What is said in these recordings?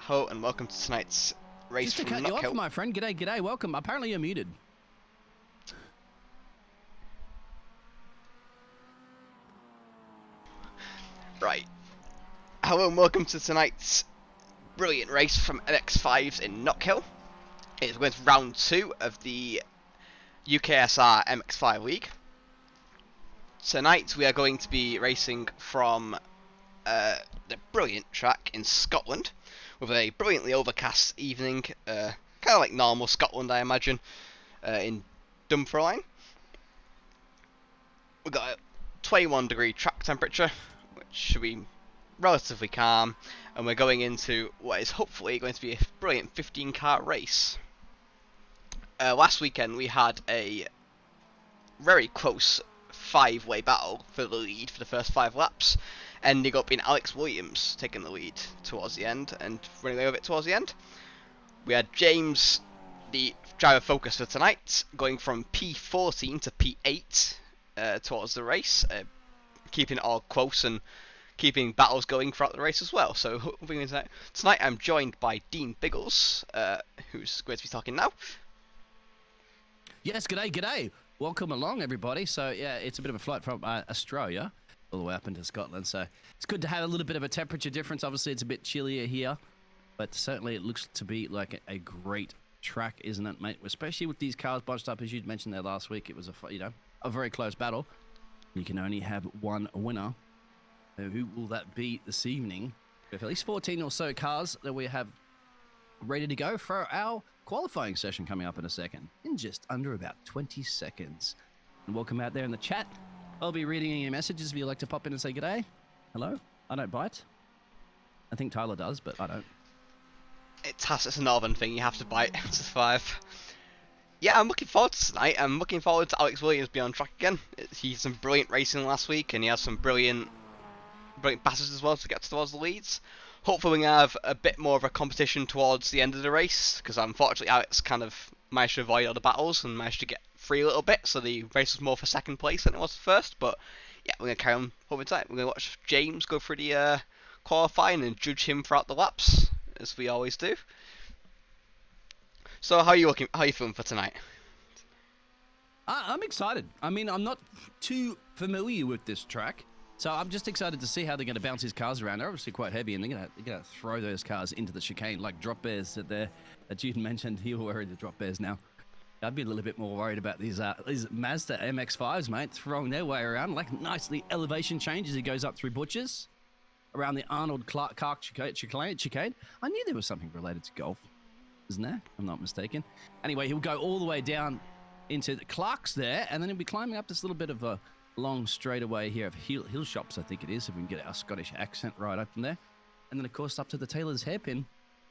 Ho, and welcome to tonight's race Just to from cut you off, KnockHill. my friend. G'day, welcome. Apparently you're muted. Right. Hello and welcome to tonight's brilliant race from MX5s in KnockHill. It's going to round 2 of the UKSR MX5 League. Tonight we are going to be racing from the brilliant track in Scotland with a brilliantly overcast evening, kind of like normal Scotland I imagine, in Dunfermline. We've got a 21 degree track temperature, which should be relatively calm, and we're going into what is hopefully going to be a brilliant 15 car race. Last weekend we had a very close 5-way battle for the lead for the first 5 laps, ending up in Alex Williams taking the lead towards the end and running away with it towards the end. We had James, the driver focus for tonight, going from P14 to P8 towards the race, keeping it all close and keeping battles going throughout the race as well. So tonight I'm joined by Dean Biggles, who's going to be talking now. Yes, g'day. Welcome along, everybody. So, yeah, it's a bit of a flight from Australia all the way up into Scotland. So, it's good to have a little bit of a temperature difference. Obviously, it's a bit chillier here, but certainly it looks to be like a great track, isn't it, mate? Especially with these cars bunched up, as you mentioned there last week. It was a very close battle. You can only have one winner. So who will that be this evening? We have at least 14 or so cars that we have ready to go for our qualifying session coming up in a second, in just under about 20 seconds. And welcome out there in the chat. I'll be reading your messages if you'd like to pop in and say g'day. Hello. I don't bite. I think Tyler does, but I don't. It's a northern thing, you have to bite to survive. Yeah, I'm looking forward to tonight. I'm looking forward to Alex Williams being on track again. He had some brilliant racing last week, and he has some brilliant passes as well to get towards the leads. Hopefully we can have a bit more of a competition towards the end of the race, because unfortunately Alex kind of managed to avoid all the battles and managed to get free a little bit, so the race was more for second place than it was for first. But yeah, we're going to carry on hoping tonight. We're going to watch James go through the qualifying and judge him throughout the laps, as we always do. So how are you feeling for tonight? I'm excited. I mean, I'm not too familiar with this track, so I'm just excited to see how they're going to bounce these cars around. They're obviously quite heavy, and they're going to throw those cars into the chicane like drop bears that you mentioned. You're worried the drop bears now. I'd be a little bit more worried about these Mazda MX5s, mate, throwing their way around like nicely elevation change as he goes up through butchers around the Arnold Clark chicane. I knew there was something related to golf, isn't there? I'm not mistaken. Anyway, he'll go all the way down into the Clarks there, and then he'll be climbing up this little bit of a long straightaway here of hill shops, I think it is, if we can get our Scottish accent right up from there. And then, of course, up to the Taylor's hairpin,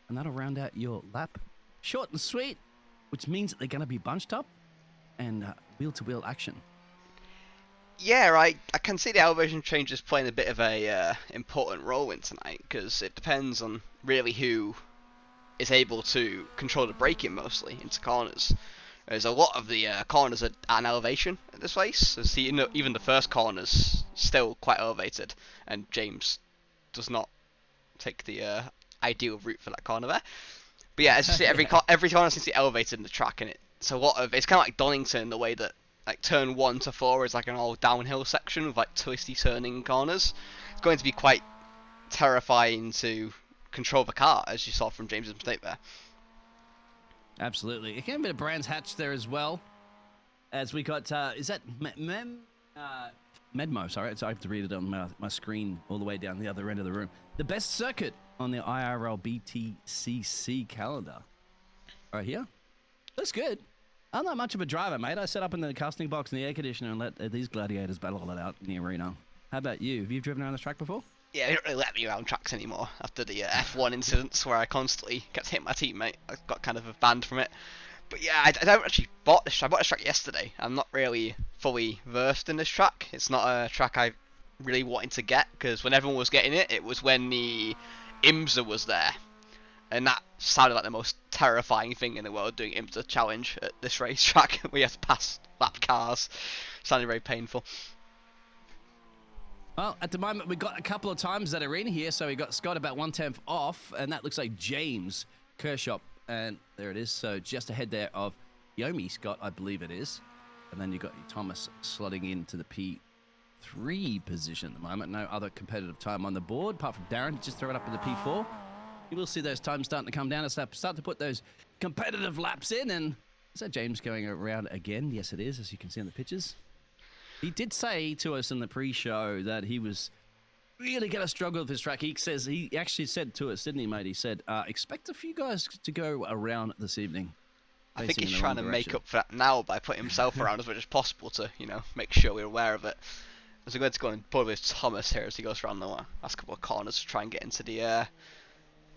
and that'll round out your lap. Short and sweet, which means that they're going to be bunched up and wheel-to-wheel action. Yeah, right. I can see the elevation changes playing a bit of a important role in tonight, because it depends on really who is able to control the braking mostly into corners. There's a lot of the corners at an elevation at this race. As even the first corner's still quite elevated, and James does not take the ideal route for that corner there. But yeah, as you see, every corner seems to be elevated in the track, and it's kind of like Donington in the way that like turn 1 to 4 is like an all downhill section with like twisty turning corners. It's going to be quite terrifying to control the car, as you saw from James's mistake there. Absolutely. Again, a bit of Brands Hatch there as well. As we got, is that Medmo? Sorry, I have to read it on my screen all the way down the other end of the room. The best circuit on the IRL BTCC calendar. Right here. Looks good. I'm not much of a driver, mate. I set up in the casting box in the air conditioner and let these gladiators battle it out in the arena. How about you? Have you driven around this track before? Yeah, they don't really let me around tracks anymore after the F1 incidents where I constantly kept hitting my teammate. I got kind of banned from it. But yeah, I don't actually bought this. I bought this track yesterday. I'm not really fully versed in this track. It's not a track I really wanted to get, because when everyone was getting it, it was when the IMSA was there. And that sounded like the most terrifying thing in the world, doing IMSA challenge at this racetrack. We had to pass lap cars. Sounded very painful. Well, at the moment, we've got a couple of times that are in here. So we got Scott about 1/10 off, and that looks like James Kershaw. And there it is. So just ahead there of Yomi Scott, I believe it is. And then you got Thomas slotting into the P3 position at the moment. No other competitive time on the board, apart from Darren. Just throw it up in the P4. You will see those times starting to come down and start to put those competitive laps in. And is that James going around again? Yes, it is, as you can see in the pictures. He did say to us in the pre-show that he was really going to struggle with this track. He actually said to us, didn't he, mate? He said, expect a few guys to go around this evening. I think he's trying to make up for that now by putting himself around as much as possible to, make sure we're aware of it. As we're going to go and pull with Thomas here as he goes around the last couple of corners to try and get into the...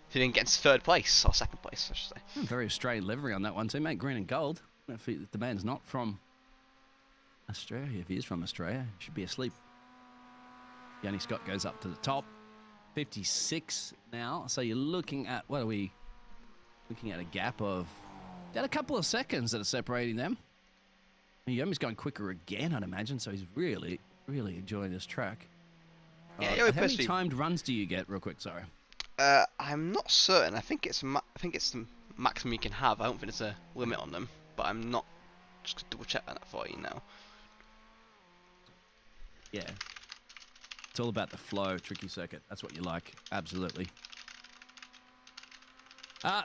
he didn't get into third place, or second place, I should say. Very Australian livery on that one too, mate. Green and gold. If the man's not from Australia, if he is from Australia, he should be asleep. Yanni Scott goes up to the top. 56 now. So you're looking at, what are we? Looking at a gap of about a couple of seconds that are separating them. Yomi's going quicker again, I'd imagine, so he's really, really enjoying this track. Yeah, how many timed runs do you get, real quick, sorry? I'm not certain. I think it's the maximum you can have. I don't think there's a limit on them, but I'm not. Just gonna double check that for you now. Yeah. It's all about the flow, tricky circuit. That's what you like. Absolutely.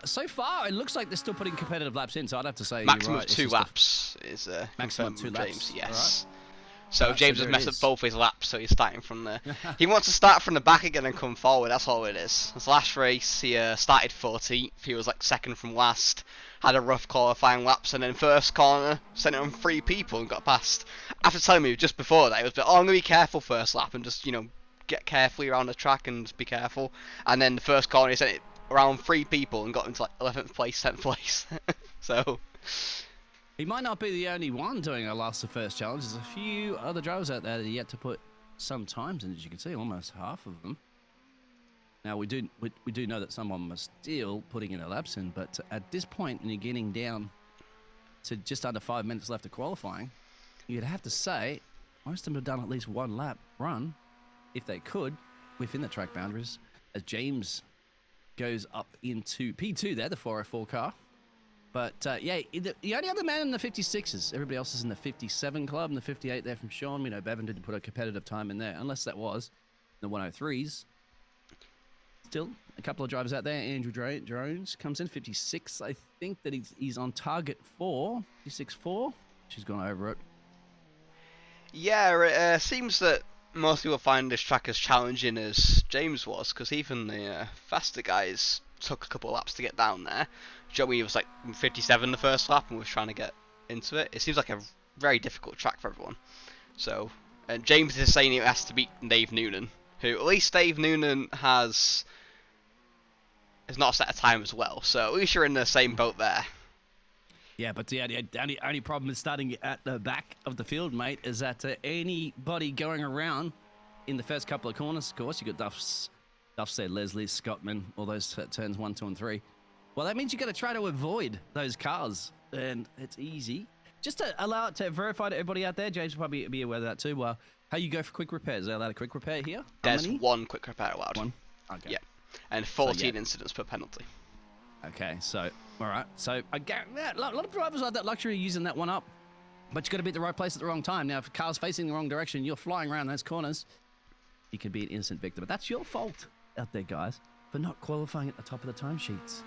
So far, it looks like they're still putting competitive laps in, so I'd have to say maximum you're right. of 2 laps is maximum confirmed 2 from laps. James. Yes. Right. So James has messed up both his laps, so he's starting from there. He wants to start from the back again and come forward. That's all it is. His last race, he started 14th. He was like second from last. Had a rough qualifying laps, and then first corner sent it on 3 people and got past. After telling me just before that, he was like, "Oh, I'm gonna be careful first lap and just get carefully around the track and just be careful." And then the first corner, he sent it around 3 people and got into like 11th place, 10th place. So. He might not be the only one doing a last to first challenge. There's a few other drivers out there that are yet to put some times in, as you can see, almost half of them. Now, we do know that someone was still putting in their laps in, but at this point, when you're getting down to just under 5 minutes left of qualifying, you'd have to say most of them have done at least 1 lap run, if they could, within the track boundaries, as James goes up into P2 there, the 404 car. But, yeah, the only other man in the 56s. Everybody else is in the 57 club and the 58 there from Sean. Bevan didn't put a competitive time in there, unless that was the 103s. Still, a couple of drivers out there. Andrew Jones comes in, 56. I think that he's on target for 56.4. She's gone over it. Yeah, it seems that most people find this track as challenging as James was, because even the faster guys took a couple of laps to get down there. Joey was like 57 the first lap and was trying to get into it. It seems like a very difficult track for everyone. So, and James is saying he has to beat Dave Noonan, who at least Dave Noonan has not set a time as well. So at least you're in the same boat there. Yeah, but the only problem is starting at the back of the field, mate, is that anybody going around in the first couple of corners, of course, you got Duff's there, Leslie, Scottman, all those turns 1, 2, and 3. Well, that means you got to try to avoid those cars, and it's easy. Just to allow it to verify to everybody out there, James will probably be aware of that too. How you go for quick repairs? Is there allowed a quick repair here? There's 1 quick repair allowed. 1? Okay. Yeah, and 14 incidents per penalty. Okay, so, all right. So, again, a lot of drivers have that luxury of using that one up, but you got to be at the right place at the wrong time. Now, if a car's facing the wrong direction, you're flying around those corners, you could be an innocent victim. But that's your fault out there, guys, for not qualifying at the top of the timesheets,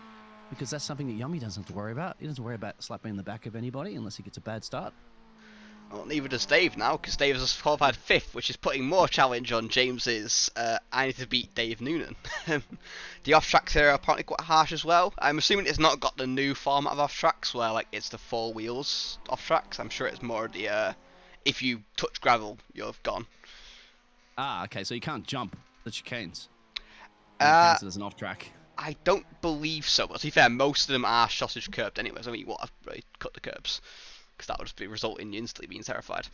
because that's something that Yummy doesn't have to worry about. He doesn't worry about slapping the back of anybody unless he gets a bad start. Well, neither does Dave now, because Dave has qualified 5th, which is putting more challenge on James's I need to beat Dave Noonan. The off-tracks here are apparently quite harsh as well. I'm assuming it's not got the new format of off-tracks, where like it's the 4 wheels off-tracks. I'm sure it's more the if you touch gravel, you're gone. Ah, okay, so you can't jump the chicanes. As an off-track. I don't believe so, but to be fair, most of them are sausage curbed anyways. I mean, what, I've really cut the curbs, because that would just result in you instantly being terrified.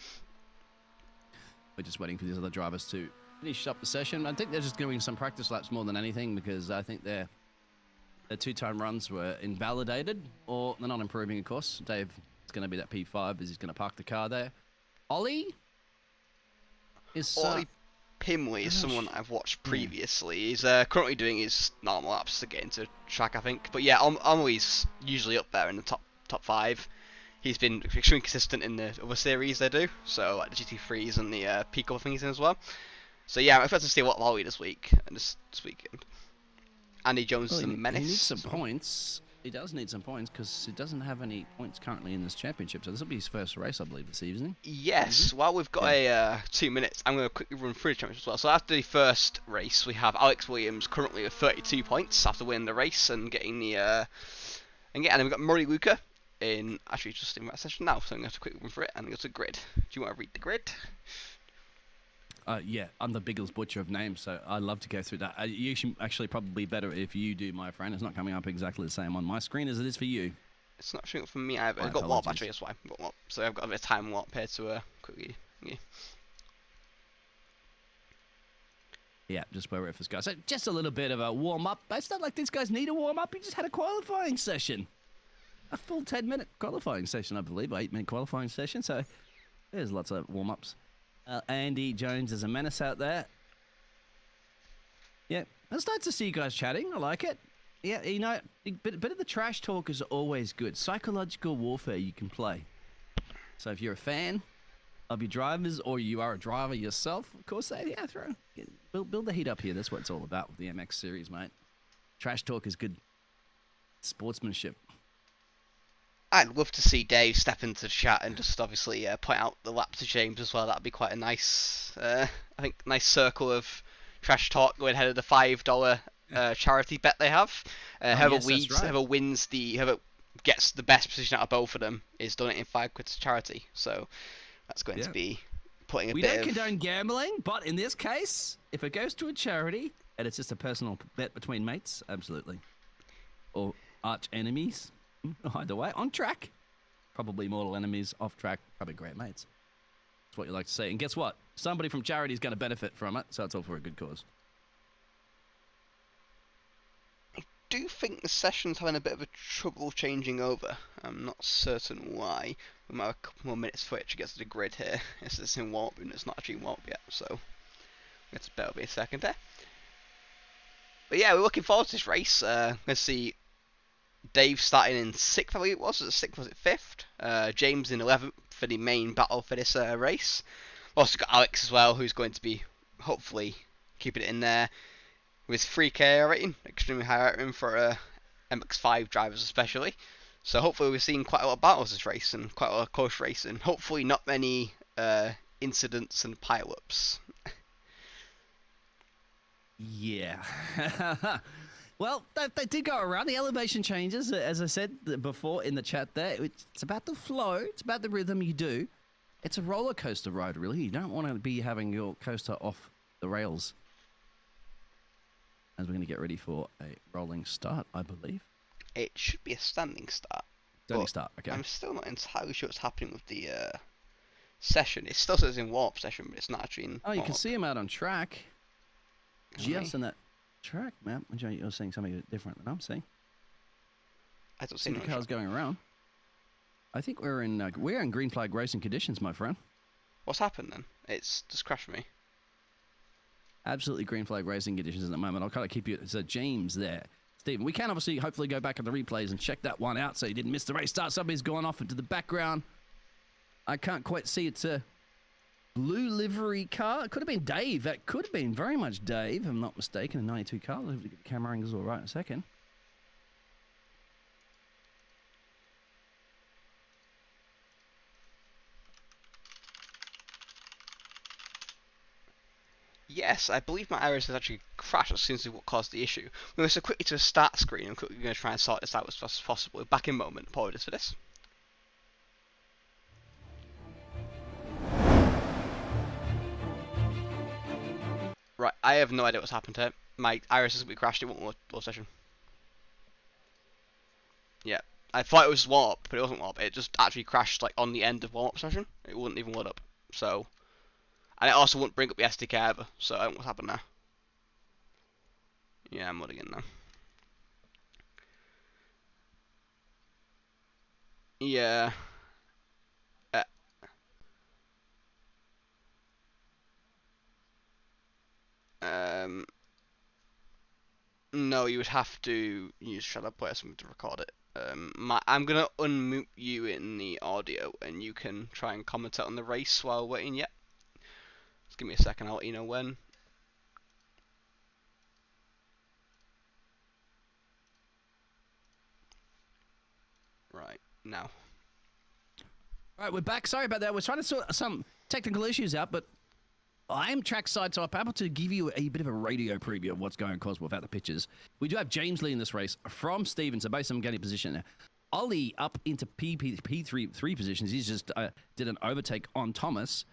We're just waiting for these other drivers to finish up the session. I think they're just doing some practice laps more than anything, because I think their 2-time runs were invalidated, or they're not improving, of course. Dave is going to be that P5 as he's going to park the car there. Ollie is... Pimley is I'm not someone I've watched yeah. previously. He's currently doing his normal laps to get into track, I think. But yeah, Amelie's usually up there in the top 5. He's been extremely consistent in the other series they do, so like the GT3s and the Pico things as well. So yeah, I'm expecting to see a lot of Ollie this week and this weekend. Andy Jones Well, is a he needs menace. some So. points. He does need some points because he doesn't have any points currently in this championship. So this will be his first race, I believe, this evening. Yes, while we've got Yeah. 2 minutes, I'm going to quickly run through the championship as well. So after the first race, we have Alex Williams currently with 32 points after winning the race and getting the and then we've got Murray Luca in actually just in that session now. So I'm going to quickly run through it and go to the grid. Do you want to read the grid? Yeah, I'm the biggest butcher of names, so I love to go through that. You should actually probably better if you do, my friend. It's not coming up exactly the same on my screen as it is for you. It's not showing up for me either. My I've got warp apologies. actually, that's why. I've got warp. So I've got a bit of time warp here to quickly. Yeah. Yeah, just where it goes. So just a little bit of a warm-up. It's not like these guys need a warm-up. He just had a qualifying session. A full 10-minute qualifying session, I believe. 8-minute qualifying session. So there's lots of warm-ups. Andy Jones is a menace out there. Yeah, it's nice to see you guys chatting. I like it. Yeah, you know, a bit of the trash talk is always good. Psychological warfare you can play. So if you're a fan of your drivers or you are a driver yourself, of course, build the heat up here. That's what it's all about with the MX series, mate. Trash talk is good sportsmanship. I'd love to see Dave step into the chat and just obviously point out the lap to James as well. That'd be quite a nice, I think, nice circle of trash talk going ahead of the $5 charity bet they have. Whoever Yes, that's right. whoever gets the best position out of both of them is donating £5 to charity. So that's going to be putting a we bit don't of. condone gambling, but in this case, if it goes to a charity and it's just a personal bet between mates, absolutely. Or arch enemies, either way, on track. Probably mortal enemies, off track, probably great mates. That's what you like to see. And guess what? Somebody from charity is going to benefit from it, so it's all for a good cause. I do think the session's having a bit of a trouble changing over. I'm not certain why. We might have a couple more minutes for it to get to the grid here. It's in warp and it's not actually in warp yet, so it's better be a second there. But yeah, we're looking forward to this race. Let's see Dave starting in 6th, I believe it was. Was it 6th? Was it 5th? James in 11th for the main battle for this race. We've also got Alex as well, who's going to be hopefully keeping it in there with 3K rating, extremely high rating for MX5 drivers especially. So hopefully we're seeing quite a lot of battles this race and quite a lot of close racing. Hopefully not many incidents and pile-ups. Yeah. Well, they did go around. The elevation changes, as I said before in the chat there. It's about the flow. It's about the rhythm you do. It's a roller coaster ride, really. You don't want to be having your coaster off the rails. As we're going to get ready for a rolling start, I believe. It should be a standing start. Standing start, okay. I'm still not entirely sure what's happening with the session. It still says in warp session, but it's not actually in Oh, you warp. can see him out on track. Can Just on that track map. You're seeing something different than I'm seeing. I don't See the cars going around. I think we're in green flag racing conditions, my friend. What's happened then? It's just crashed me. Absolutely green flag racing conditions at the moment. I'll kind of keep you. So James there. Stephen, we can obviously hopefully go back on the replays and check that one out so you didn't miss the race start. Somebody's gone off into the background. I can't quite see. It's a blue livery car. It could have been Dave. That could have been very much Dave, if I'm not mistaken. A 92 car. Let's get the camera angles all right in a second. Yes, I believe my iris has actually crashed as soon as what caused the issue. We were so quickly to a start screen and quickly going to try and sort this out as fast as possible. Back in a moment. Apologies for this. Right, I have no idea what's happened here. My iris has been crashed. It won't load session. Yeah, I thought it was warm up, but it wasn't warm up. It just actually crashed like on the end of warm up session. It wouldn't even load up. So, and it also wouldn't bring up the SDK either. So I don't know what's happened now. Yeah, I'm loading in now. Yeah. Uh, No, you would have to use Shadow Player something to record it. I'm gonna unmute you in the audio, and you can try and commentate on the race while waiting. Yet, just give me a second. I'll let you know when. Right now. All right, we're back. Sorry about that. We're trying to sort some technical issues out, but I am trackside, so I'm able to give you a bit of a radio preview of what's going on, cause without the pictures. We do have James leading this race from Steven, so basically I'm getting position there. Ollie up into P3 positions. He's just did an overtake on Thomas,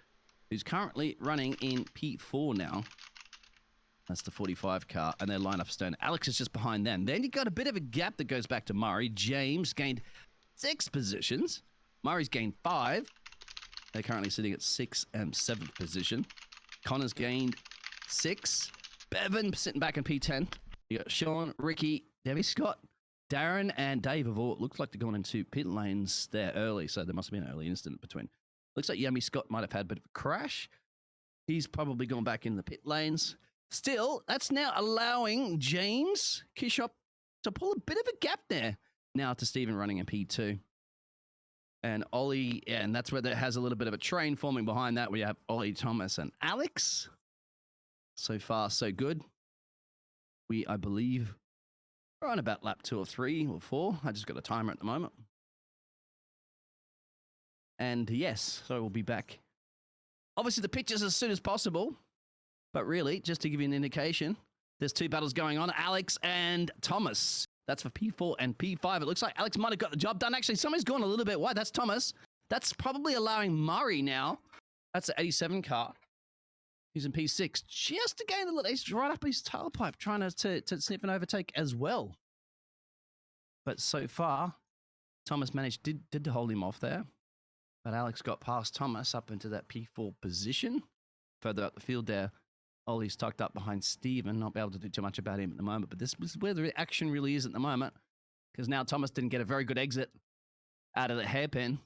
who's currently running in P4 now. That's the 45 car, and they're lined up stone. Alex is just behind them. Then you got a bit of a gap that goes back to Murray. James gained 6 positions. Murray's gained 5. They're currently sitting at 6th and 7th position. Connor's gained 6. Bevan sitting back in P10. You got Sean, Ricky, Debbie Scott, Darren, and Dave have all looks like they're going into pit lanes there early, so there must have been an early incident between. Looks like Yummy Scott might have had a bit of a crash. He's probably gone back in the pit lanes. Still, that's now allowing James Kishop to pull a bit of a gap there now to Stephen running in P2. And Ollie, and that's where there has a little bit of a train forming behind that. We have Ollie, Thomas, and Alex. So far, so good. We, I believe, are on about lap 2 or 3 or 4. I just got a timer at the moment. And yes, so we'll be back. Obviously, the pictures as soon as possible. But really, just to give you an indication, there's 2 battles going on. Alex and Thomas. That's for P4 and P5. It looks like Alex might have got the job done. Actually, somebody's gone a little bit wide. That's Thomas. That's probably allowing Murray now. That's the 87 car. He's in P6. Just to gain a little, he's right up his tailpipe, trying to sniff an overtake as well. But so far, Thomas managed, did hold him off there. But Alex got past Thomas up into that P4 position. Further up the field there, Ollie's tucked up behind Steven. Not be able to do too much about him at the moment, but this is where the action really is at the moment. Because now Thomas didn't get a very good exit out of the hairpin.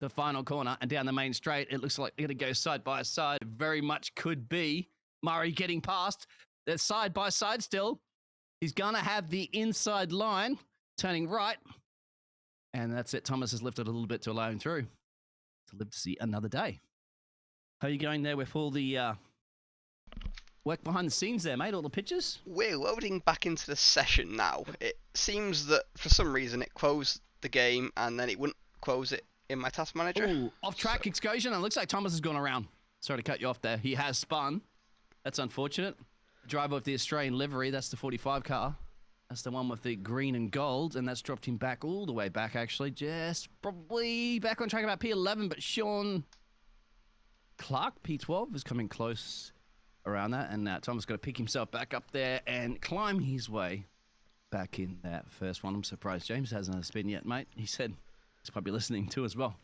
The final corner and down the main straight. It looks like they're going to go side by side. Very much could be Murray getting past. They're side by side still. He's going to have the inside line turning right. And that's it. Thomas has lifted a little bit to allow him through to live to see another day. How are you going there with all the work behind the scenes there, mate? All the pictures? We're loading back into the session now. It seems that for some reason it closed the game and then it wouldn't close it in my task manager. Ooh, off-track excursion. And it looks like Thomas has gone around. Sorry to cut you off there. He has spun. That's unfortunate. Driver with the Australian livery. That's the 45 car. That's the one with the green and gold. And that's dropped him back all the way back, actually. Just probably back on track about P11. But Sean Clark, P12, is coming close around that. And Thomas got to pick himself back up there and climb his way back in that first one. I'm surprised James hasn't had a spin yet, mate. He said he's probably listening too as well.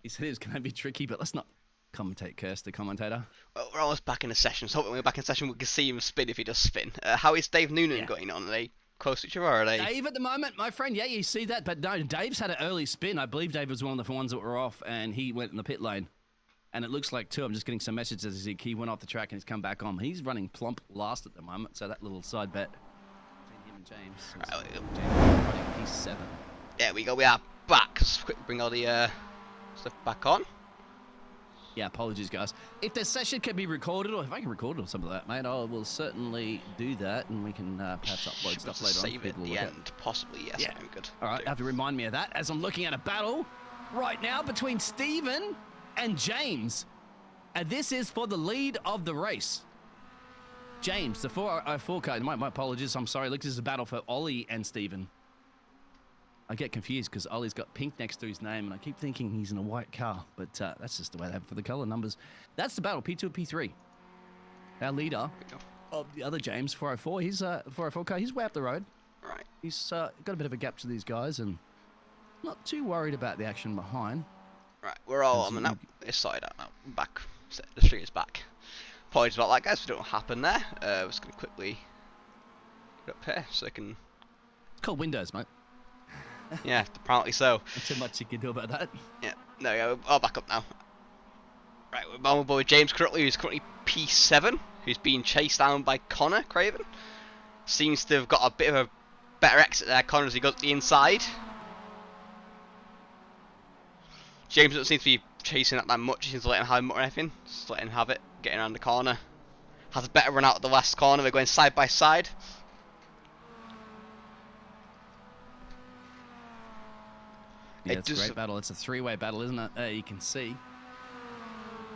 He said it's going to be tricky, but let's not commentate, curse the commentator. Well, we're almost back in the session, so hopefully when we're back in session we can see him spin if he does spin. How is Dave Noonan going on? Are they close to each other, or are they? Dave at the moment, my friend, yeah, you see that, but no, Dave's had an early spin. I believe Dave was one of the ones that were off, and he went in the pit lane. And it looks like, too, I'm just getting some messages as he went off the track and he's come back on. He's running plump last at the moment, so that little side bet between him and James. James running P7. There we go, we are back. Let's quickly bring all the stuff back on. Yeah, apologies, guys. If the session can be recorded, or if I can record or something like that, mate, I will certainly do that, and we can perhaps upload stuff later on. Save it at the end, possibly, yes. Yeah. Good. All right, have to remind me of that as I'm looking at a battle right now between Steven and James. And this is for the lead of the race. James, the 404 car, my apologies, I'm sorry. Look, this is a battle for Ollie and Steven. I get confused because Ollie's got pink next to his name, and I keep thinking he's in a white car, but that's just the way they have it for the color numbers. That's the battle, P2 and P3. Our leader of the other James, 404, he's 404 car, he's way up the road. Right. He's got a bit of a gap to these guys, and not too worried about the action behind. Right, we're all on the now. It's sorted out now. I'm back. The stream is back. Apologies about that, guys. We don't happen there. We're just going to quickly get up here so I can. It's called Windows, mate. Yeah, apparently so. Not too much you can do about that. Yeah, there we go. We're all back up now. Right, we're on board with James currently, who's currently P7, who's being chased down by Connor Craven. Seems to have got a bit of a better exit there, Connor, as he goes to the inside. James doesn't seem to be chasing that much. He seems to let him have him or anything. Just letting him have it, getting around the corner. Has a better run out of the last corner. We're going side by side. Yeah, it's a great battle. It's a three-way battle, isn't it? You can see.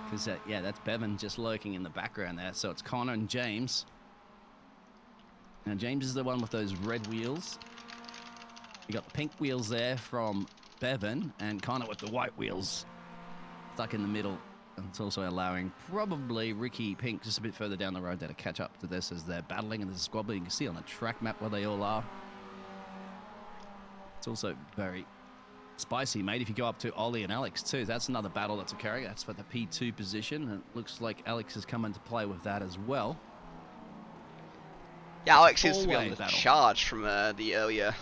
Because, yeah, that's Bevan just lurking in the background there. So it's Connor and James. Now, James is the one with those red wheels. You got the pink wheels there from Bevan, and Connor with the white wheels stuck in the middle. And it's also allowing probably Ricky Pink just a bit further down the road there to catch up to this as they're battling, and there's a squabbling. You can see on the track map where they all are. It's also very spicy, mate. If you go up to Ollie and Alex too, that's another battle that's occurring. That's for the P2 position, and it looks like Alex has come into play with that as well. Yeah, Alex seems to be on the charge from the earlier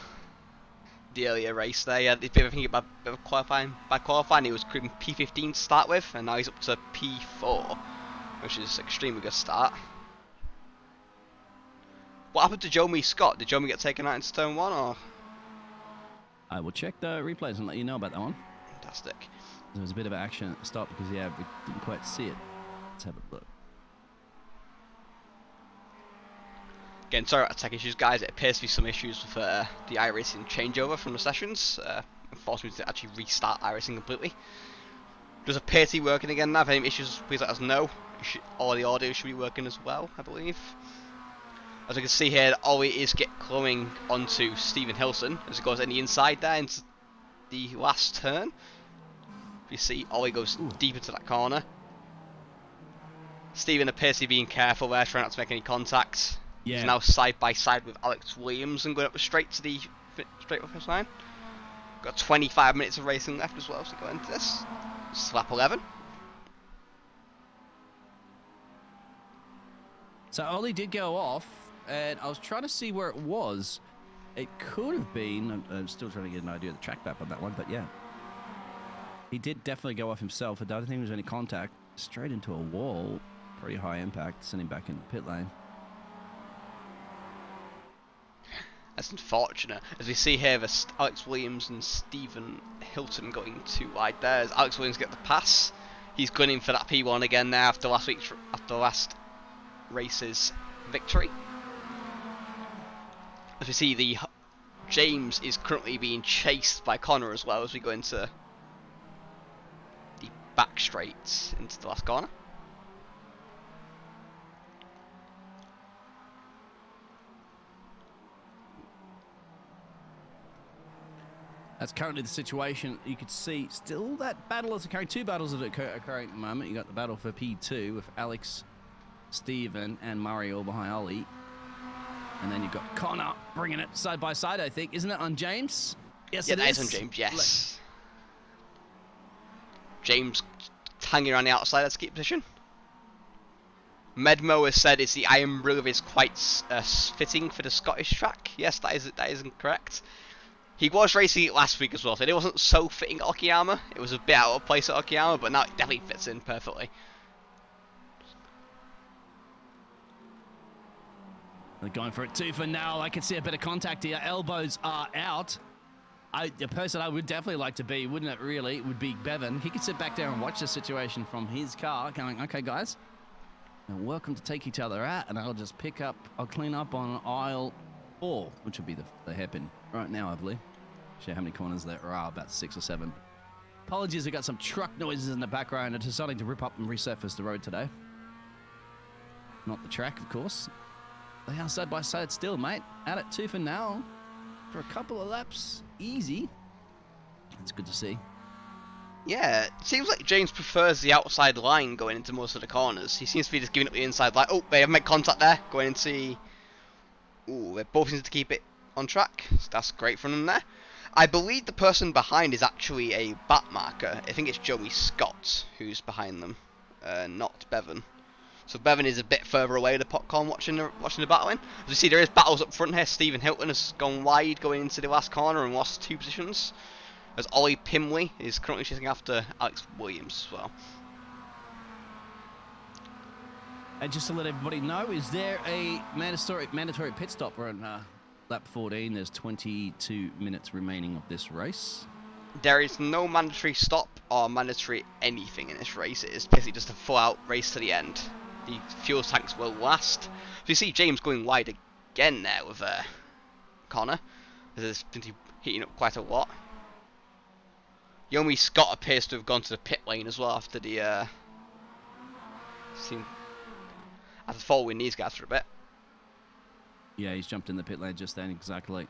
race there. Yeah, if you ever think about qualifying, by qualifying he was P15 to start with, and now he's up to P4, which is an extremely good start. What happened to Jomi Scott? Did Jomi get taken out in turn 1, or? I will check the replays and let you know about that one. Fantastic. There was a bit of action at the stop because, yeah, we didn't quite see it. Let's have a look. Again, sorry about tech issues, guys. It appears to be some issues with the iRacing changeover from the sessions. It forced me to actually restart iRacing completely. Does appear to be working again now. If any issues, please let us know. All the audio should be working as well, I believe. As we can see here, Ollie is going onto Stephen Hilton as he goes in the inside there into the last turn. You see, Ollie goes deep into that corner. Stephen appears to be being careful there, trying not to make any contact. Yeah. He's now side by side with Alex Williams and going up straight to the finish line. Got 25 minutes of racing left as well, so go into this. Slap 11. So Ollie did go off, and I was trying to see where it was. It could have been, I'm still trying to get an idea of the track map on that one, but yeah. He did definitely go off himself. I don't think there was any contact. Straight into a wall. Pretty high impact, sending him back in the pit lane. That's unfortunate. As we see here, there's Alex Williams and Stephen Hilton going too wide there. As Alex Williams get the pass, he's gunning for that P1 again now after last race's victory. As we see, the James is currently being chased by Connor as well as we go into the back straight into the last corner. That's currently the situation. You could see still that battle is occurring. Two battles that are occurring at the moment. You got the battle for P2 with Alex, Stephen, and Murray all behind Ollie. And then you've got Connor bringing it side by side, I think. Isn't it on James? Yes, yeah, it is. Yeah, that is on James, yes. James hanging around the outside, let's keep position. Medmo has said the iron roof is quite fitting for the Scottish track. Yes, that is incorrect. He was racing it last week as well, so it wasn't so fitting at Okayama. It was a bit out of place at Okayama, but now it definitely fits in perfectly. They're going for it too for now. I can see a bit of contact here. Elbows are out. The person I would definitely like to be, wouldn't it really, would be Bevan. He could sit back there and watch the situation from his car, going, okay, guys, you're welcome to take each other out, and I'll clean up on aisle 4, which would be the hairpin right now, I believe. Show how many corners there are, about 6 or 7. Apologies, I got some truck noises in the background. They're deciding to rip up and resurface the road today. Not the track, of course. They are side by side still, mate. At it 2 for now. For a couple of laps, easy. It's good to see. Yeah, it seems like James prefers the outside line going into most of the corners. He seems to be just giving up the inside line. Oh, they have made contact there, going into... Ooh, they both seem to keep it on track. So that's great from them there. I believe the person behind is actually a bat marker. I think it's Joey Scott who's behind them, not Bevan. So Bevan is a bit further away the popcorn watching the battling. As you see, there is battles up front here. Stephen Hilton has gone wide going into the last corner and lost 2 positions. As Ollie Pimley is currently chasing after Alex Williams as well. And just to let everybody know, is there a mandatory pit stop on lap 14? There's 22 minutes remaining of this race. There is no mandatory stop or mandatory anything in this race. It is basically just a full-out race to the end. The fuel tanks will last. So you see James going wide again there with Connor. There's been heating up quite a lot. Yomi Scott appears to have gone to the pit lane as well after the after following these guys for a bit. Yeah, he's jumped in the pit lane just then, exactly.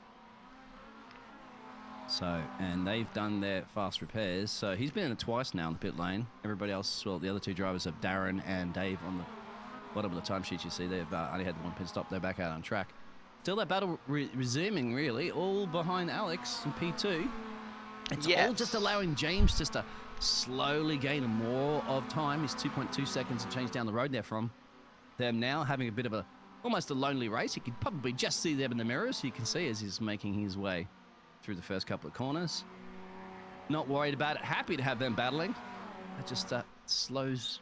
So, and they've done their fast repairs. So he's been in it twice now in the pit lane. Everybody else, well, the other two drivers are Darren and Dave on the bottom of the timesheet. You see, they've only had one pit stop. They're back out on track. Still that battle resuming, really, all behind Alex in P2. It's all just allowing James just to slowly gain more of time. He's 2.2 seconds to change down the road there from them now, having a bit of almost a lonely race. You can probably just see them in the mirrors. You can see as he's making his way through the first couple of corners. Not worried about it. Happy to have them battling. It just slows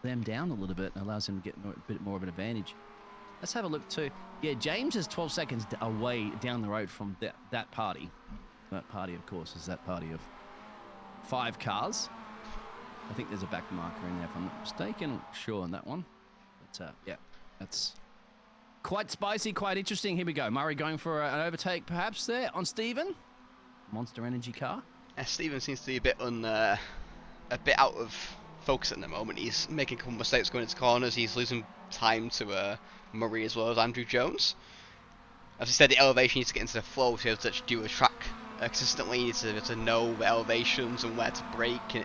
them down a little bit and allows him to get a bit more of an advantage. Let's have a look too. Yeah, James is 12 seconds away down the road from that party. That party, of course, is that party of 5 cars. I think there's a back marker in there, if I'm not mistaken. I'm not sure on that one. But yeah, that's quite spicy, quite interesting. Here we go. Murray going for an overtake, perhaps there on Steven. Monster Energy car. Steven seems to be a bit out of focus at the moment. He's making a couple of mistakes going into corners. He's losing time to Murray as well as Andrew Jones. As I said, the elevation needs to get into the flow to be able to do a track consistently. You need to know the elevations and where to brake, and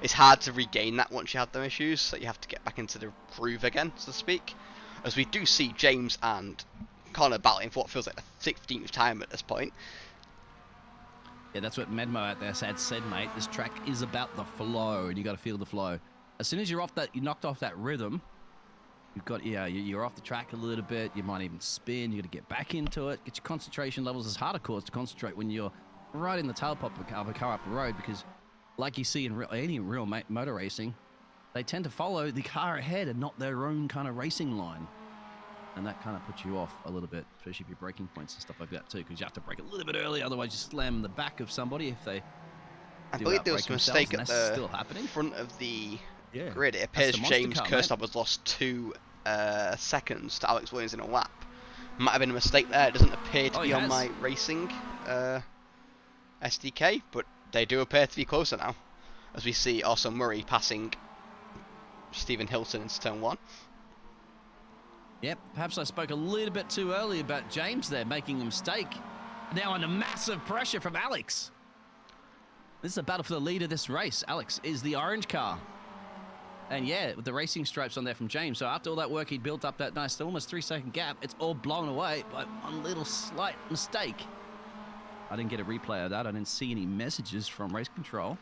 it's hard to regain that once you have them issues, so you have to get back into the groove again, so to speak. As we do see James and Connor battling for what feels like the 16th time at this point. Yeah, that's what Medmo out there said, mate. This track is about the flow, and you got to feel the flow. As soon as you're knocked off that rhythm, you're off the track a little bit. You might even spin. You got to get back into it. Get your concentration levels. It's hard, of course, to concentrate when you're right in the tailpipe of a car up the road, because, like you see in any real motor racing, they tend to follow the car ahead and not their own kind of racing line. And that kind of puts you off a little bit, especially if you're braking points and stuff like that too, because you have to brake a little bit early, otherwise you slam the back of somebody if they I believe there was a mistake at the front of the grid. It appears James Kirstop has lost 2 seconds to Alex Williams in a lap. Might have been a mistake there. It doesn't appear to be on my racing SDK, but they do appear to be closer now, as we see also Murray passing Stephen Hilton into turn 1. Yep, perhaps I spoke a little bit too early about James there, making a mistake. Now under massive pressure from Alex. This is a battle for the lead of this race. Alex is the orange car. And yeah, with the racing stripes on there from James. So after all that work, he'd built up that nice, almost 3-second gap. It's all blown away by one little slight mistake. I didn't get a replay of that. I didn't see any messages from race control.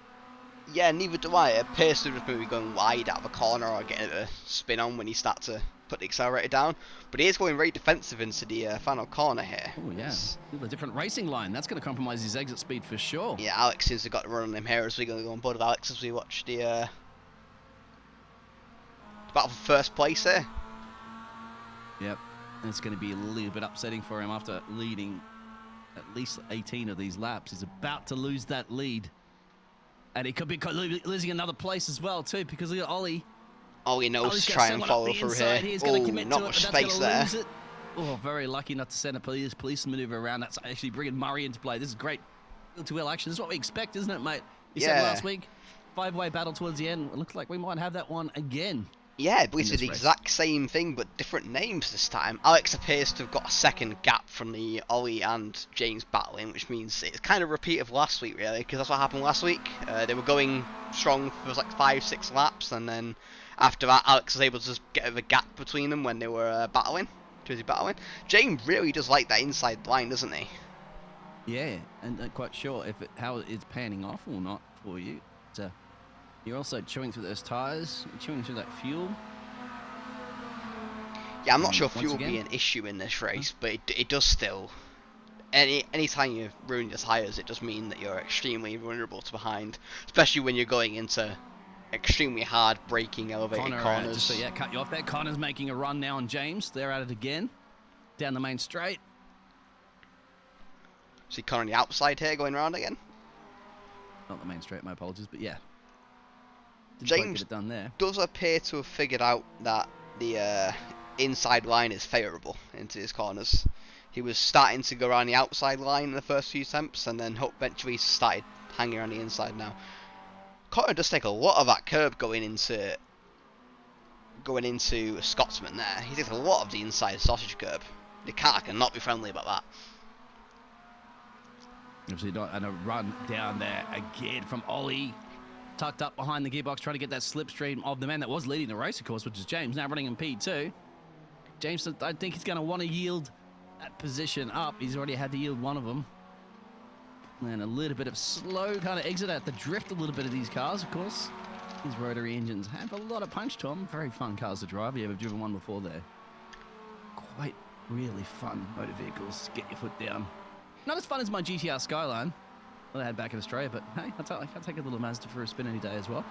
Yeah, neither do I. It appears to just maybe going wide out of a corner or getting a spin on when he starts to put the accelerator down. But he is going very defensive into the final corner here. Oh, yeah. A different racing line. That's going to compromise his exit speed for sure. Yeah, Alex seems to have got to run on him here, as we're going to go on board with Alex as we watch the battle for first place here. Yep. And it's going to be a little bit upsetting for him after leading at least 18 of these laps. He's about to lose that lead. And he could be losing another place as well, too, because look at Ollie. Ollie knows to try and follow through here. Oh, not much space there. Oh, very lucky not to send a police maneuver around. That's actually bringing Murray into play. This is great wheel-to-wheel action. This is what we expect, isn't it, mate? You said last week, 5-way battle towards the end. It looks like we might have that one again. Yeah, but it's the exact same thing, but different names this time. Alex appears to have got a second gap from the Ollie and James battling, which means it's kind of a repeat of last week, really, because that's what happened last week. They were going strong for like 5-6 laps, and then after that, Alex was able to just get a gap between them when they were battling. James really does like that inside line, doesn't he? Yeah, and I'm quite sure how it's panning off or not for you. You're also chewing through those tyres, chewing through that fuel. Yeah, I'm not sure fuel will be an issue in this race, but it does still. Anytime you ruin your tyres, it does mean that you're extremely vulnerable to behind, especially when you're going into extremely hard braking elevated Connor, corners. just so yeah, cut you off there. Connor's making a run now on James. They're at it again. Down the main straight. See Connor on the outside here going around again. Not the main straight, my apologies, but yeah. Didn't quite James get it done there. does appear to have figured out that the inside line is favourable into his corners. He was starting to go around the outside line in the first few attempts, and then eventually started hanging around the inside now. Connor does take a lot of that curb going into Scotsman there. He takes a lot of the inside sausage curb. The car cannot be friendly about that. Obviously not, and a run down there again from Ollie. Tucked up behind the gearbox, trying to get that slipstream of the man that was leading the race, of course, which is James, now running in P2. James, I think he's going to want to yield that position up. He's already had to yield one of them. And a little bit of slow kind of exit at the drift, a little bit of these cars, of course. These rotary engines have a lot of punch to them. Very fun cars to drive. You ever driven one before there? Quite really fun motor vehicles. Get your foot down. Not as fun as my GTR Skyline that I had back in Australia, but hey, I'll take a little Mazda for a spin any day as well.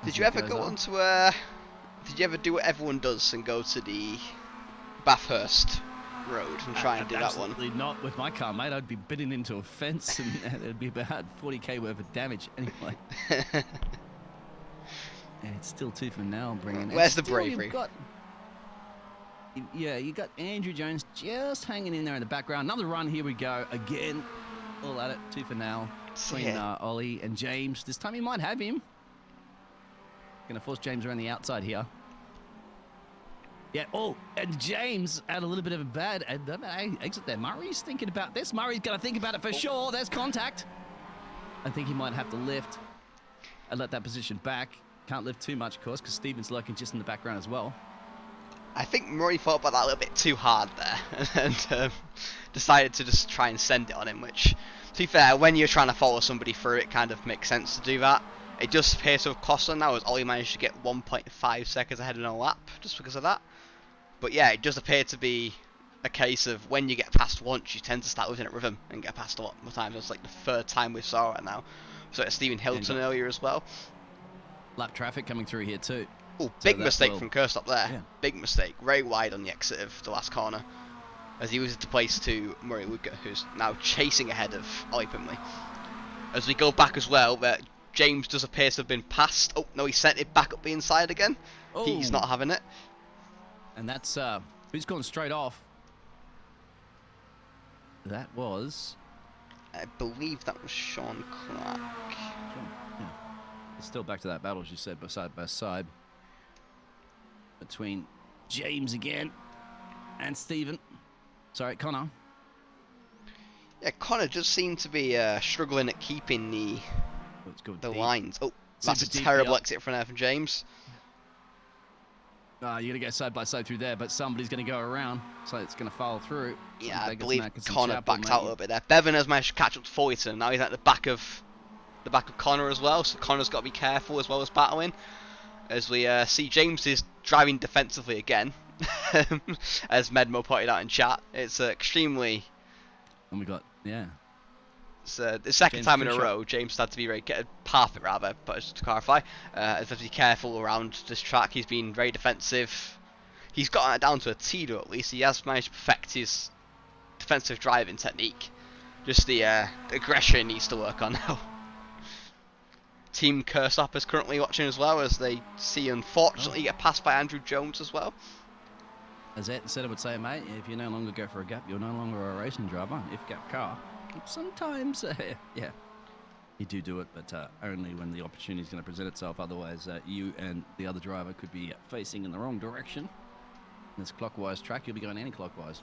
Did you ever go onto did you ever do what everyone does and go to the Bathurst Road and try and do that one? Absolutely not with my car, mate. I'd be bidding into a fence and it'd be about 40k worth of damage anyway. And it's still tooth and nail bringing. Where's the bravery? You got Andrew Jones just hanging in there in the background. Another run, here we go again. All at it, tooth and nail between Ollie and James. This time he might have him. Gonna force James around the outside here. Yeah, oh, and James had a little bit of a bad exit there. Murray's thinking about this. Murray's gonna think about it for sure. There's contact. I think he might have to lift and let that position back. Can't lift too much, of course, because Stephen's lurking just in the background as well. I think Murray thought about that a little bit too hard there and decided to just try and send it on him, which, to be fair, when you're trying to follow somebody through, it kind of makes sense to do that. It does appear to have cost him now, as Ollie managed to get 1.5 seconds ahead in a lap just because of that. But yeah, it does appear to be a case of when you get past once, you tend to start losing at rhythm and get past a lot more times. It's like the third time we saw it now. So it's Stephen Hilton earlier as well. Lap traffic coming through here too. Oh, big mistake from Kirstop there. Yeah. Big mistake. Very wide on the exit of the last corner. As he loses the place to Murray Luca, who's now chasing ahead of Ollie Pimley. As we go back as well, where James does appear to have been passed. Oh, no, he sent it back up the inside again. Oh. He's not having it. And that's, who's gone straight off? That was... I believe that was Sean Clark. Yeah. It's still back to that battle, as you said, side by side. Between James again and Stephen. Sorry, Connor. Yeah, Connor just seemed to be struggling at keeping the lines. Oh, that's a terrible exit from there from James. You're going to go side by side through there, but somebody's going to go around, so it's going to fall through. Yeah, I believe Connor backed out a little bit there. Bevan has managed to catch up to Fullerton. Now he's at the back of Connor as well, so Connor's got to be careful as well as battling. As we see James is driving defensively again, as Medmo pointed out in chat. It's extremely... And we got, yeah. It's the second time in a row James had to be very... Parfitt rather, but just to clarify. Has to be careful around this track. He's been very defensive. He's gotten it down to a T though, at least. He has managed to perfect his defensive driving technique. Just the aggression needs to work on now. Team Cursop is currently watching as well, as they see, unfortunately, get passed by Andrew Jones as well. As Ed said, I would say, mate, if you no longer go for a gap, you're no longer a racing driver. If gap car, sometimes, yeah, you do it, but only when the opportunity is going to present itself. Otherwise, you and the other driver could be facing in the wrong direction. This clockwise track, you'll be going anti-clockwise.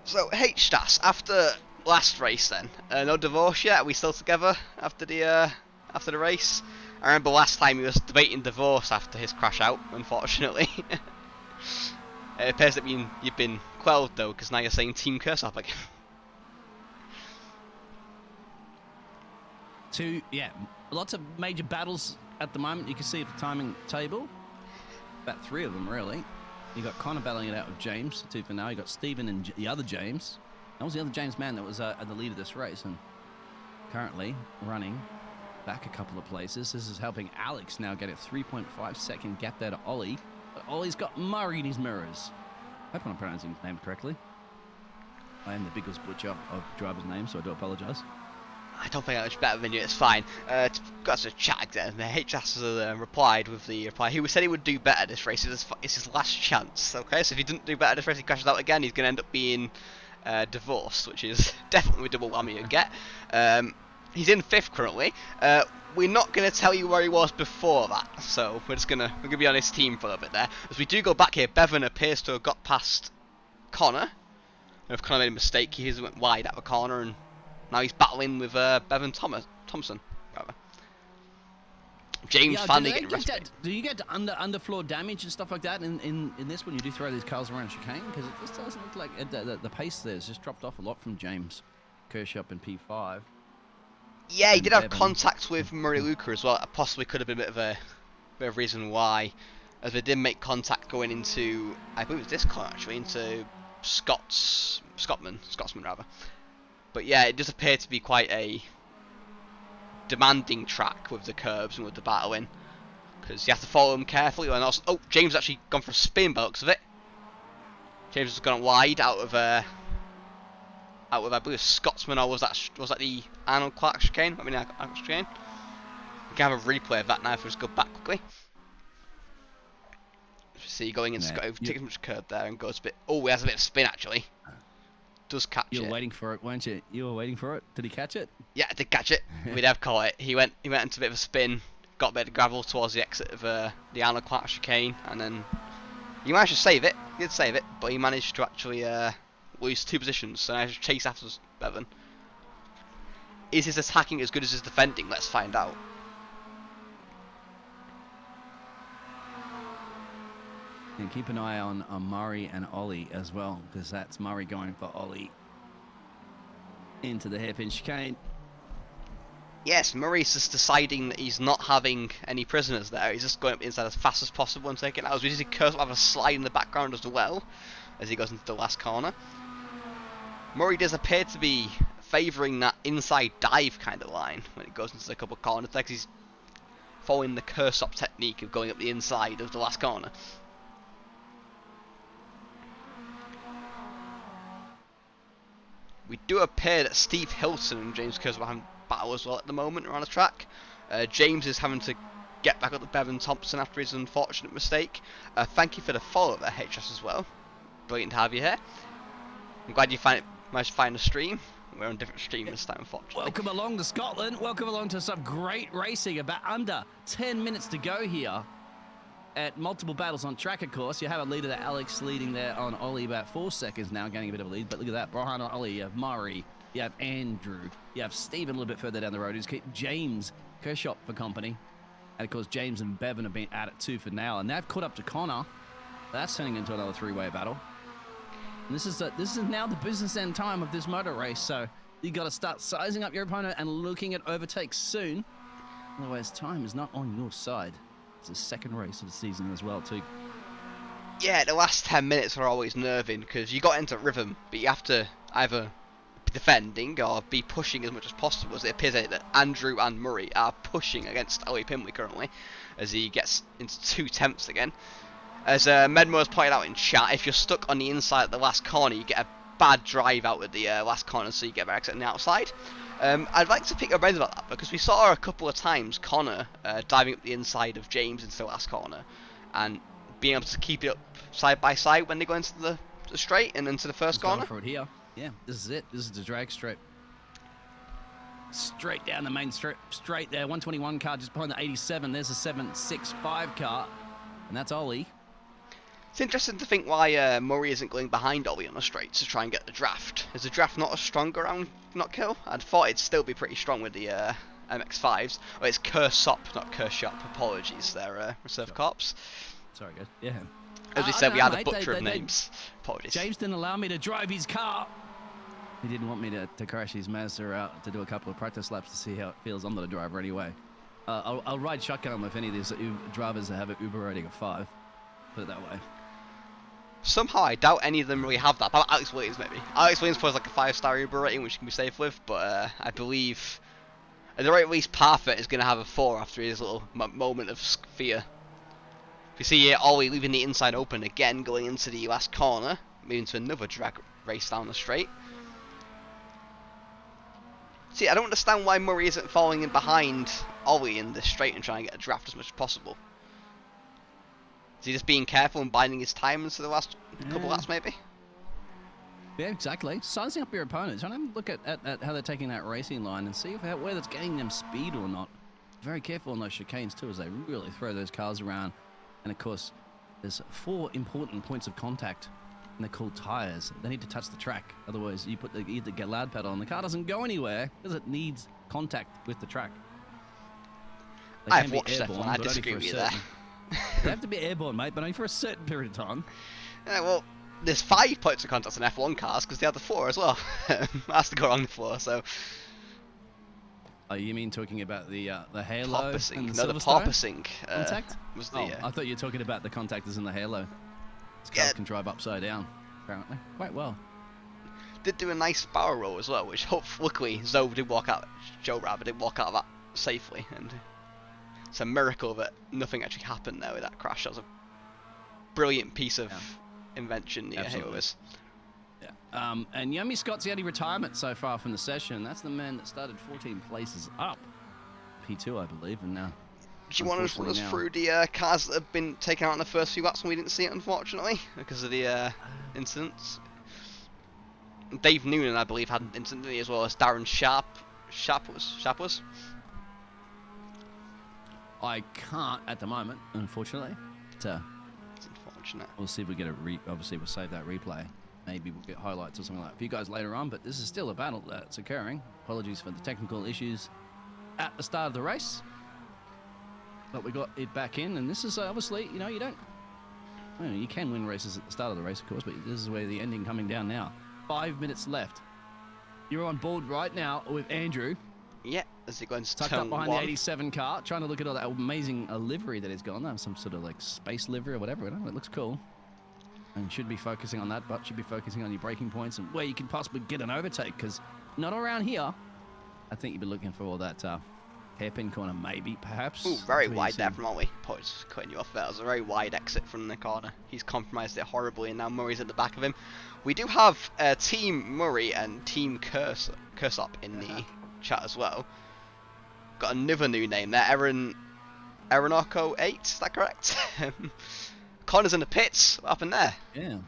So, H-Stas, after last race then, no divorce yet? Are we still together after the race? I remember last time he was debating divorce after his crash out, unfortunately. It appears that you've been quelled though, because now you're saying Team Cursop again. Lots of major battles at the moment. You can see at the timing table, about 3 of them really. You got Connor battling it out with James, 2 for now. You got Stephen and the other James. That was the other James man that was at the lead of this race, and currently running back a couple of places. This is helping Alex now get a 3.5 second gap there to Ollie. But Ollie's got Murray in his mirrors. I hope I'm pronouncing his name correctly. I am the biggest butcher of drivers' names, so I do apologise. I don't think I'm much better than you, it's fine. Got to chat there. The HS has replied with the reply. He said he would do better this race. It's his last chance, okay? So if he didn't do better this race, he crashes out again, he's going to end up being divorced, which is definitely a double whammy you get. He's in 5th currently. We're not going to tell you where he was before that, so we're going to be on his team for a little bit there. As we do go back here, Bevan appears to have got past Connor. And if Connor made a mistake, he went wide out of a corner, and now he's battling with Bevan Thompson. Rather. James finally getting respite. Do you get to underfloor damage and stuff like that in this when you do throw these cars around chicane? Because it just doesn't look like the pace there has just dropped off a lot from James Kershaw in P5. Yeah, he did have contact with Murray Luca as well. That possibly could have been a bit of reason why, as they did make contact going into, I believe it was this car actually, into Scotsman rather. But yeah, it does appear to be quite a demanding track with the curbs and with the battling, because you have to follow them carefully. And also, oh, James actually gone for a spin by the looks of it. James has gone wide out of I believe Scotsman, or was that the Arnold Clark chicane? I mean, Arnold chicane. We can have a replay of that now if we just go back quickly. See, going in, takes much curb there and goes a bit. Oh, he has a bit of spin actually. Does catch it. You were waiting for it, weren't you? You were waiting for it. Did he catch it? Yeah, I did catch it. We'd have caught it. He went into a bit of a spin, got a bit of gravel towards the exit of the Arnold Clark chicane, and then he managed to save it. He did save it, but he managed to actually lose 2 positions. So now he's chase after Bevan. Is his attacking as good as his defending? Let's find out. And keep an eye on Murray and Ollie as well, because that's Murray going for Ollie into the hairpin chicane. Yes, Murray's just deciding that he's not having any prisoners there. He's just going up the inside as fast as possible and taking it out. As we see Kurz have a slide in the background as well as he goes into the last corner. Murray does appear to be favouring that inside dive kind of line when it goes into the couple of corners, like he's following the Kersop technique of going up the inside of the last corner. We do appear that Steve Hilton and James Kershaw are having battle as well at the moment around the track. James is having to get back up to Bevan Thompson after his unfortunate mistake. Thank you for the follow there, HS, as well. Brilliant to have you here. I'm glad you managed to find a stream. We're on a different stream this time, unfortunately. Welcome along to Scotland. Welcome along to some great racing. About under 10 minutes to go here at multiple battles on track, of course. You have a leader there, Alex, leading there on Ollie about 4 seconds now, gaining a bit of a lead. But look at that, behind Ollie, you have Murray, you have Andrew, you have Stephen a little bit further down the road, who's kept James Kershaw for company. And of course, James and Bevan have been at it too for now, and they've caught up to Connor. That's turning into another 3-way battle. And this is now the business end time of this motor race, so you got to start sizing up your opponent and looking at overtakes soon. Otherwise, time is not on your side. It's the second race of the season as well, too. Yeah, the last 10 minutes are always nerving because you got into rhythm, but you have to either be defending or be pushing as much as possible. As it appears that Andrew and Murray are pushing against Ollie Pimley currently as he gets into 2 tenths again. As Medmo has pointed out in chat, if you're stuck on the inside at the last corner, you get a bad drive out at the last corner, so you get better exit on the outside. I'd like to pick your brains about that because we saw a couple of times Connor diving up the inside of James into the last corner and being able to keep it up side by side when they go into the straight and into the first corner. For it here. Yeah, this is it. This is the drag strip. Straight down the main strip, straight there. 121 car just behind the 87. There's a 765 car, and that's Ollie. It's interesting to think why Murray isn't going behind Ollie on the straights to try and get the draft. Is the draft not as strong around KnockHill? I'd thought it'd still be pretty strong with the MX5s. Oh, it's Kersop, not Kershop. Apologies there, Reserve Corps. Sorry, guys. Yeah. As we said, we had a butcher of names. Apologies. James didn't allow me to drive his car. He didn't want me to crash his Mazda out to do a couple of practice laps to see how it feels under the driver anyway. I'll ride shotgun with any of these drivers that have an Uber rating of 5. Put it that way. Somehow I doubt any of them really have that. How about Alex Williams maybe? Alex Williams plays like a 5-star Uber rating, which you can be safe with, but I believe At the very least, Parfitt is going to have a 4 after his little moment of fear. If you see here, Ollie leaving the inside open again, going into the last corner, moving to another drag race down the straight. See, I don't understand why Murray isn't falling in behind Ollie in this straight and trying to get a draft as much as possible. Is he just being careful and biding his time into the last couple laps, maybe? Yeah, exactly. Sizing up your opponents. Trying to look at how they're taking that racing line and see where that's getting them speed or not. Very careful on those chicanes too, as they really throw those cars around. And of course, there's 4 important points of contact, and they're called tyres. They need to touch the track. Otherwise, you put the get loud pedal, and the car doesn't go anywhere because it needs contact with the track. I've watched F1. I disagree with you there. They have to be airborne, mate, but only for a certain period of time. Yeah, well, there's 5 points of contact in F1 cars because they have the 4 as well. Has to go on the 4, so. Oh, you mean talking about the halo? Porpoising. No, the porpoising. Contact? Was the, I thought you were talking about the contactors in the halo. These cars can drive upside down, apparently. Quite well. Did do a nice barrel roll as well, which luckily Joe did walk out of that safely, and it's a miracle that nothing actually happened there with that crash. That was a brilliant piece of invention. Yeah, it was. Yeah. And Yummy Scott's the only retirement so far from the session. That's the man that started 14 places up. P2, I believe, and now. Do you want to run us through the cars that have been taken out in the first few laps and we didn't see it, unfortunately, because of the incidents? Dave Noonan, I believe, had an incident as well as Darren Sharp. Sharp was. I can't at the moment, unfortunately. It's unfortunate. We'll see if we get a obviously we'll save that replay. Maybe we'll get highlights or something like that for you guys later on, but this is still a battle that's occurring. Apologies for the technical issues at the start of the race. But we got it back in, and this is obviously, you can win races at the start of the race, of course, but this is where the ending coming down now. 5 minutes left. You're on board right now with Andrew. Yeah, as he goes tucked up behind the 87 car, trying to look at all that amazing livery that he's got. That was some sort of like space livery or whatever. It looks cool. And should be focusing on that, but should be focusing on your braking points and where you can possibly get an overtake, because not around here. I think you'd be looking for all that hairpin corner, maybe, perhaps. Ooh, very wide there from Ollie. Just cutting you off there. It was a very wide exit from the corner. He's compromised it horribly, and now Murray's at the back of him. We do have Team Murray and Team Cursop in the chat as well. Got another new name there, Aeronaco 8, is that correct? Connor's in the pits. What happened there? Yeah.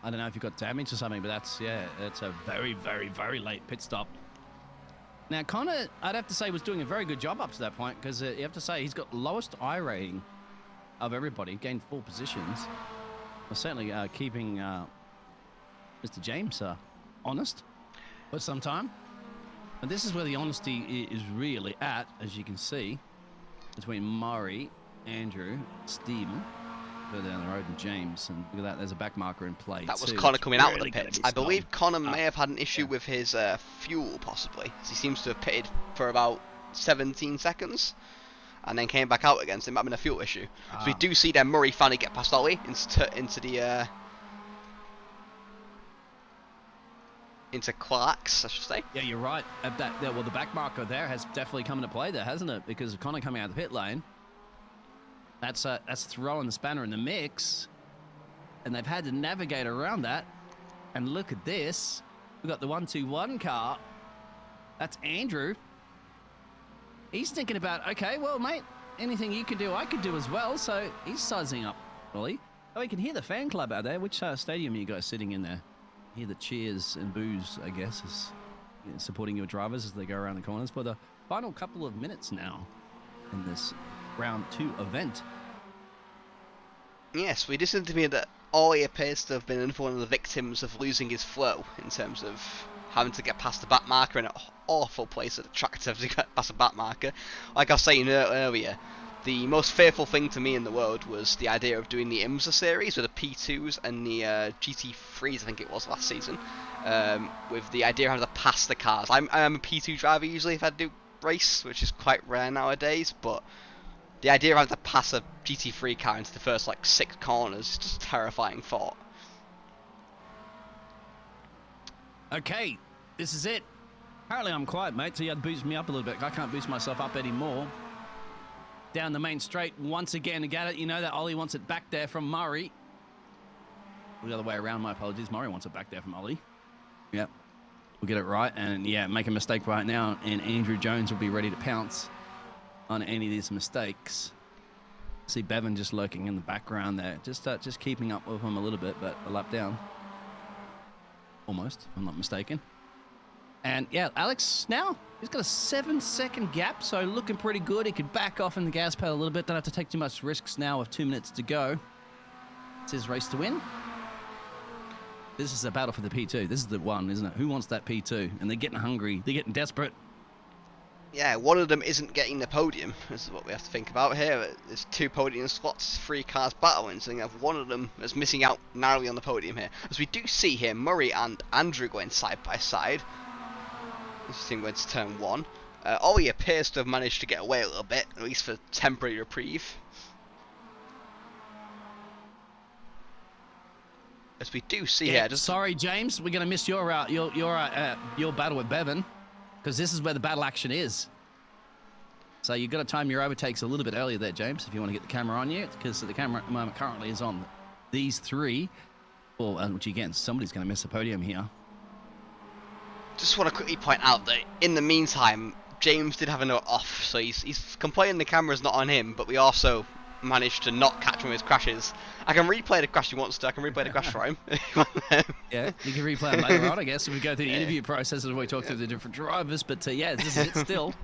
I don't know if you got damage or something, but that's a very, very, very late pit stop. Now, Connor, I'd have to say, was doing a very good job up to that point, because you have to say he's got lowest I rating of everybody, gained 4 positions. Well, certainly keeping Mr. James honest for some time. And this is where the honesty is really at, as you can see, between Murray, Andrew, Stephen, further down the road, and James. And look at that, there's a back marker in play. That was Connor coming out of the pits. I believe Connor may have had an issue with his fuel, possibly. He seems to have pitted for about 17 seconds and then came back out again, so it might have been a fuel issue. So we do see then Murray finally get past Ollie into Clark's, I should say. Yeah, you're right. Well, the back marker there has definitely come into play there, hasn't it? Because of Connor coming out of the pit lane. That's throwing the spanner in the mix, and they've had to navigate around that. And look at this. We've got the 1-2-1 car. That's Andrew. He's thinking about, okay, well, mate, anything you can do, I could do as well. So he's sizing up, Ollie. Oh, you can hear the fan club out there. Which stadium are you guys sitting in there? Hear the cheers and boos, I guess, as supporting your drivers as they go around the corners for the final couple of minutes now in this round 2 event. Yes, we just seem to me that Ollie appears to have been one of the victims of losing his flow in terms of having to get past the back marker in an awful place at the track to get past the back marker. Like I was saying earlier, the most fearful thing to me in the world was the idea of doing the IMSA series with the P2s and the GT3s, I think it was last season, with the idea of having to pass the cars. I'm a P2 driver usually if I do race, which is quite rare nowadays, but the idea of having to pass a GT3 car into the first 6 corners is just a terrifying thought. Okay, this is it. Apparently I'm quiet, mate, so you had to boost me up a little bit. I can't boost myself up anymore. Down the main straight once again to get it. You know that Ollie wants it back there from Murray. The other way around, my apologies. Murray wants it back there from Ollie. Yep. We'll get it right. And, yeah, make a mistake right now, and Andrew Jones will be ready to pounce on any of these mistakes. See Bevan just lurking in the background there. Just keeping up with him a little bit, but a lap down. Almost, if I'm not mistaken. And, yeah, Alex now, he's got a 7-second gap, so looking pretty good. He could back off in the gas pedal a little bit. Don't have to take too much risks now with 2 minutes to go. It's his race to win. This is a battle for the P2. This is the one, isn't it? Who wants that P2? And they're getting hungry. They're getting desperate. Yeah, one of them isn't getting the podium. This is what we have to think about here. There's 2 podium slots, 3 cars battling, so you have one of them that's missing out narrowly on the podium here. As we do see here, Murray and Andrew going side by side. This is going to turn 1. Ollie appears to have managed to get away a little bit, at least for temporary reprieve. As we do see here, sorry, James, we're going to miss your battle with Bevan, because this is where the battle action is. So you've got to time your overtakes a little bit earlier there, James, if you want to get the camera on you, because the camera at the moment currently is on these 3. Well, which again, somebody's going to miss a podium here. Just want to quickly point out that in the meantime, James did have a note off, so he's complaining the camera's not on him, but we also managed to not catch one of his crashes. I can replay the crash he wants to. I can replay the crash for him. Yeah, you can replay it later on, I guess, if we go through the interview process and we talk to the different drivers. But yeah, this is it still.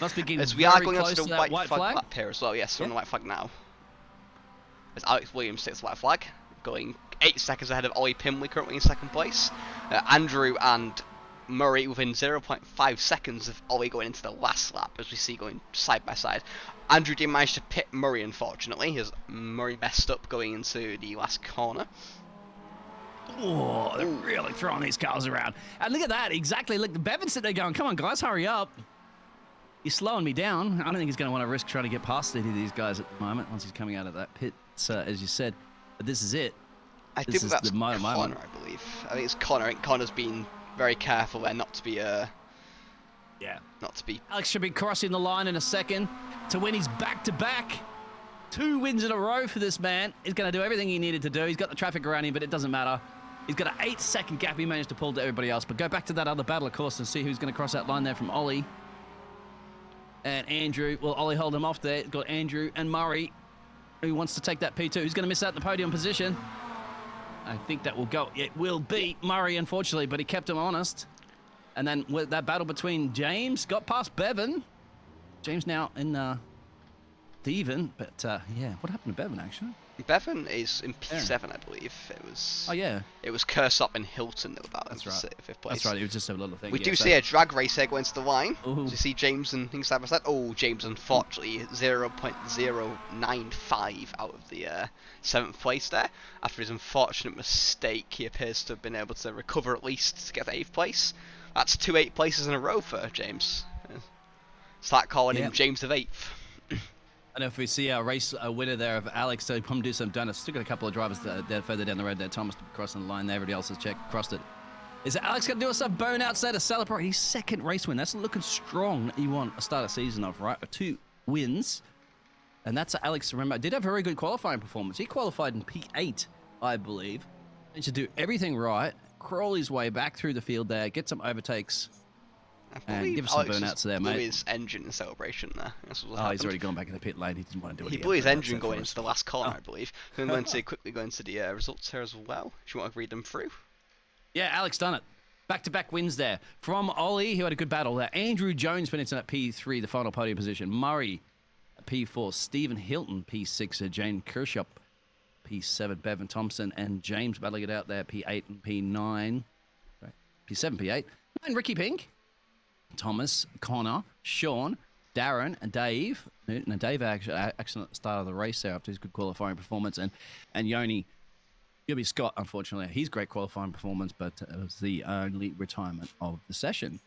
Must be getting as we are going on to the white flag lap here as well. Yes, we're on the white flag now. As Alex Williams takes the white flag, going 8 seconds ahead of Ollie Pimley, currently in 2nd place. Andrew and Murray within 0.5 seconds of Ollie going into the last lap, as we see going side by side. Andrew did manage to pit Murray, unfortunately, as Murray messed up going into the last corner. Oh, they're really throwing these cars around. And look at that, exactly. Look, Bevan's sitting there going, come on, guys, hurry up. He's slowing me down. I don't think he's going to want to risk trying to get past any of these guys at the moment once he's coming out of that pit, as you said. But this is it. I think that's Connor, I believe. I think it's Connor. I think Connor's been very careful there not to be Alex should be crossing the line in a second to win his back-to-back. 2 wins in a row for this man. He's going to do everything he needed to do. He's got the traffic around him, but it doesn't matter. He's got an 8-second gap he managed to pull to everybody else. But go back to that other battle, of course, and see who's going to cross that line there from Ollie and Andrew. Well, Ollie held him off there. Got Andrew and Murray, who wants to take that P2. Who's going to miss out in the podium position? I think that will go. It will be Murray, unfortunately, but he kept him honest. And then with that battle between James, got past Bevan. James now in even, but yeah, what happened to Bevan actually? Bevan is in P7, I believe. It was. Oh yeah. It was Kersop and Hilton that were battling for 5th place. That's right. It was just a little thing. We do see a drag race here going to the line. Do you see James and things side by side? Oh, James unfortunately 0.095 out of the 7th place there. After his unfortunate mistake, he appears to have been able to recover at least to get to 8th place. That's 2 8th places in a row for James. Start calling him James of 8th. And if we see our race winner there of Alex, so come do some donuts. Still got a couple of drivers there further down the road there. Thomas crossing the line there. Everybody else has crossed it. Is Alex going to do us a burnout there to celebrate his 2nd race win? That's looking strong. He won a start of season off, right? 2 wins. And that's Alex, remember, did have a very good qualifying performance. He qualified in P8, I believe. He should do everything right. Crawl his way back through the field there. Get some overtakes. And give us some burnouts there, mate. Blew his engine in celebration there. He's already gone back in the pit lane. He didn't want to do it. He blew his engine going into the last corner, I believe. I'm going to quickly go into the results here as well. Do you want to read them through? Yeah, Alex done it. Back-to-back wins there. From Ollie, who had a good battle there. Andrew Jones went into that P3, the final podium position. Murray, P4. Stephen Hilton, P6. Jane Kirshop, P7. Bevan Thompson and James battling it out there, P8 and P9. Sorry, P7, P8. And Ricky Pink. Thomas, Connor, Sean, Darren, and Dave. And Dave actually at the start of the race there after his good qualifying performance. And Yoni, Gibby Scott, unfortunately, his great qualifying performance, but it was the only retirement of the session.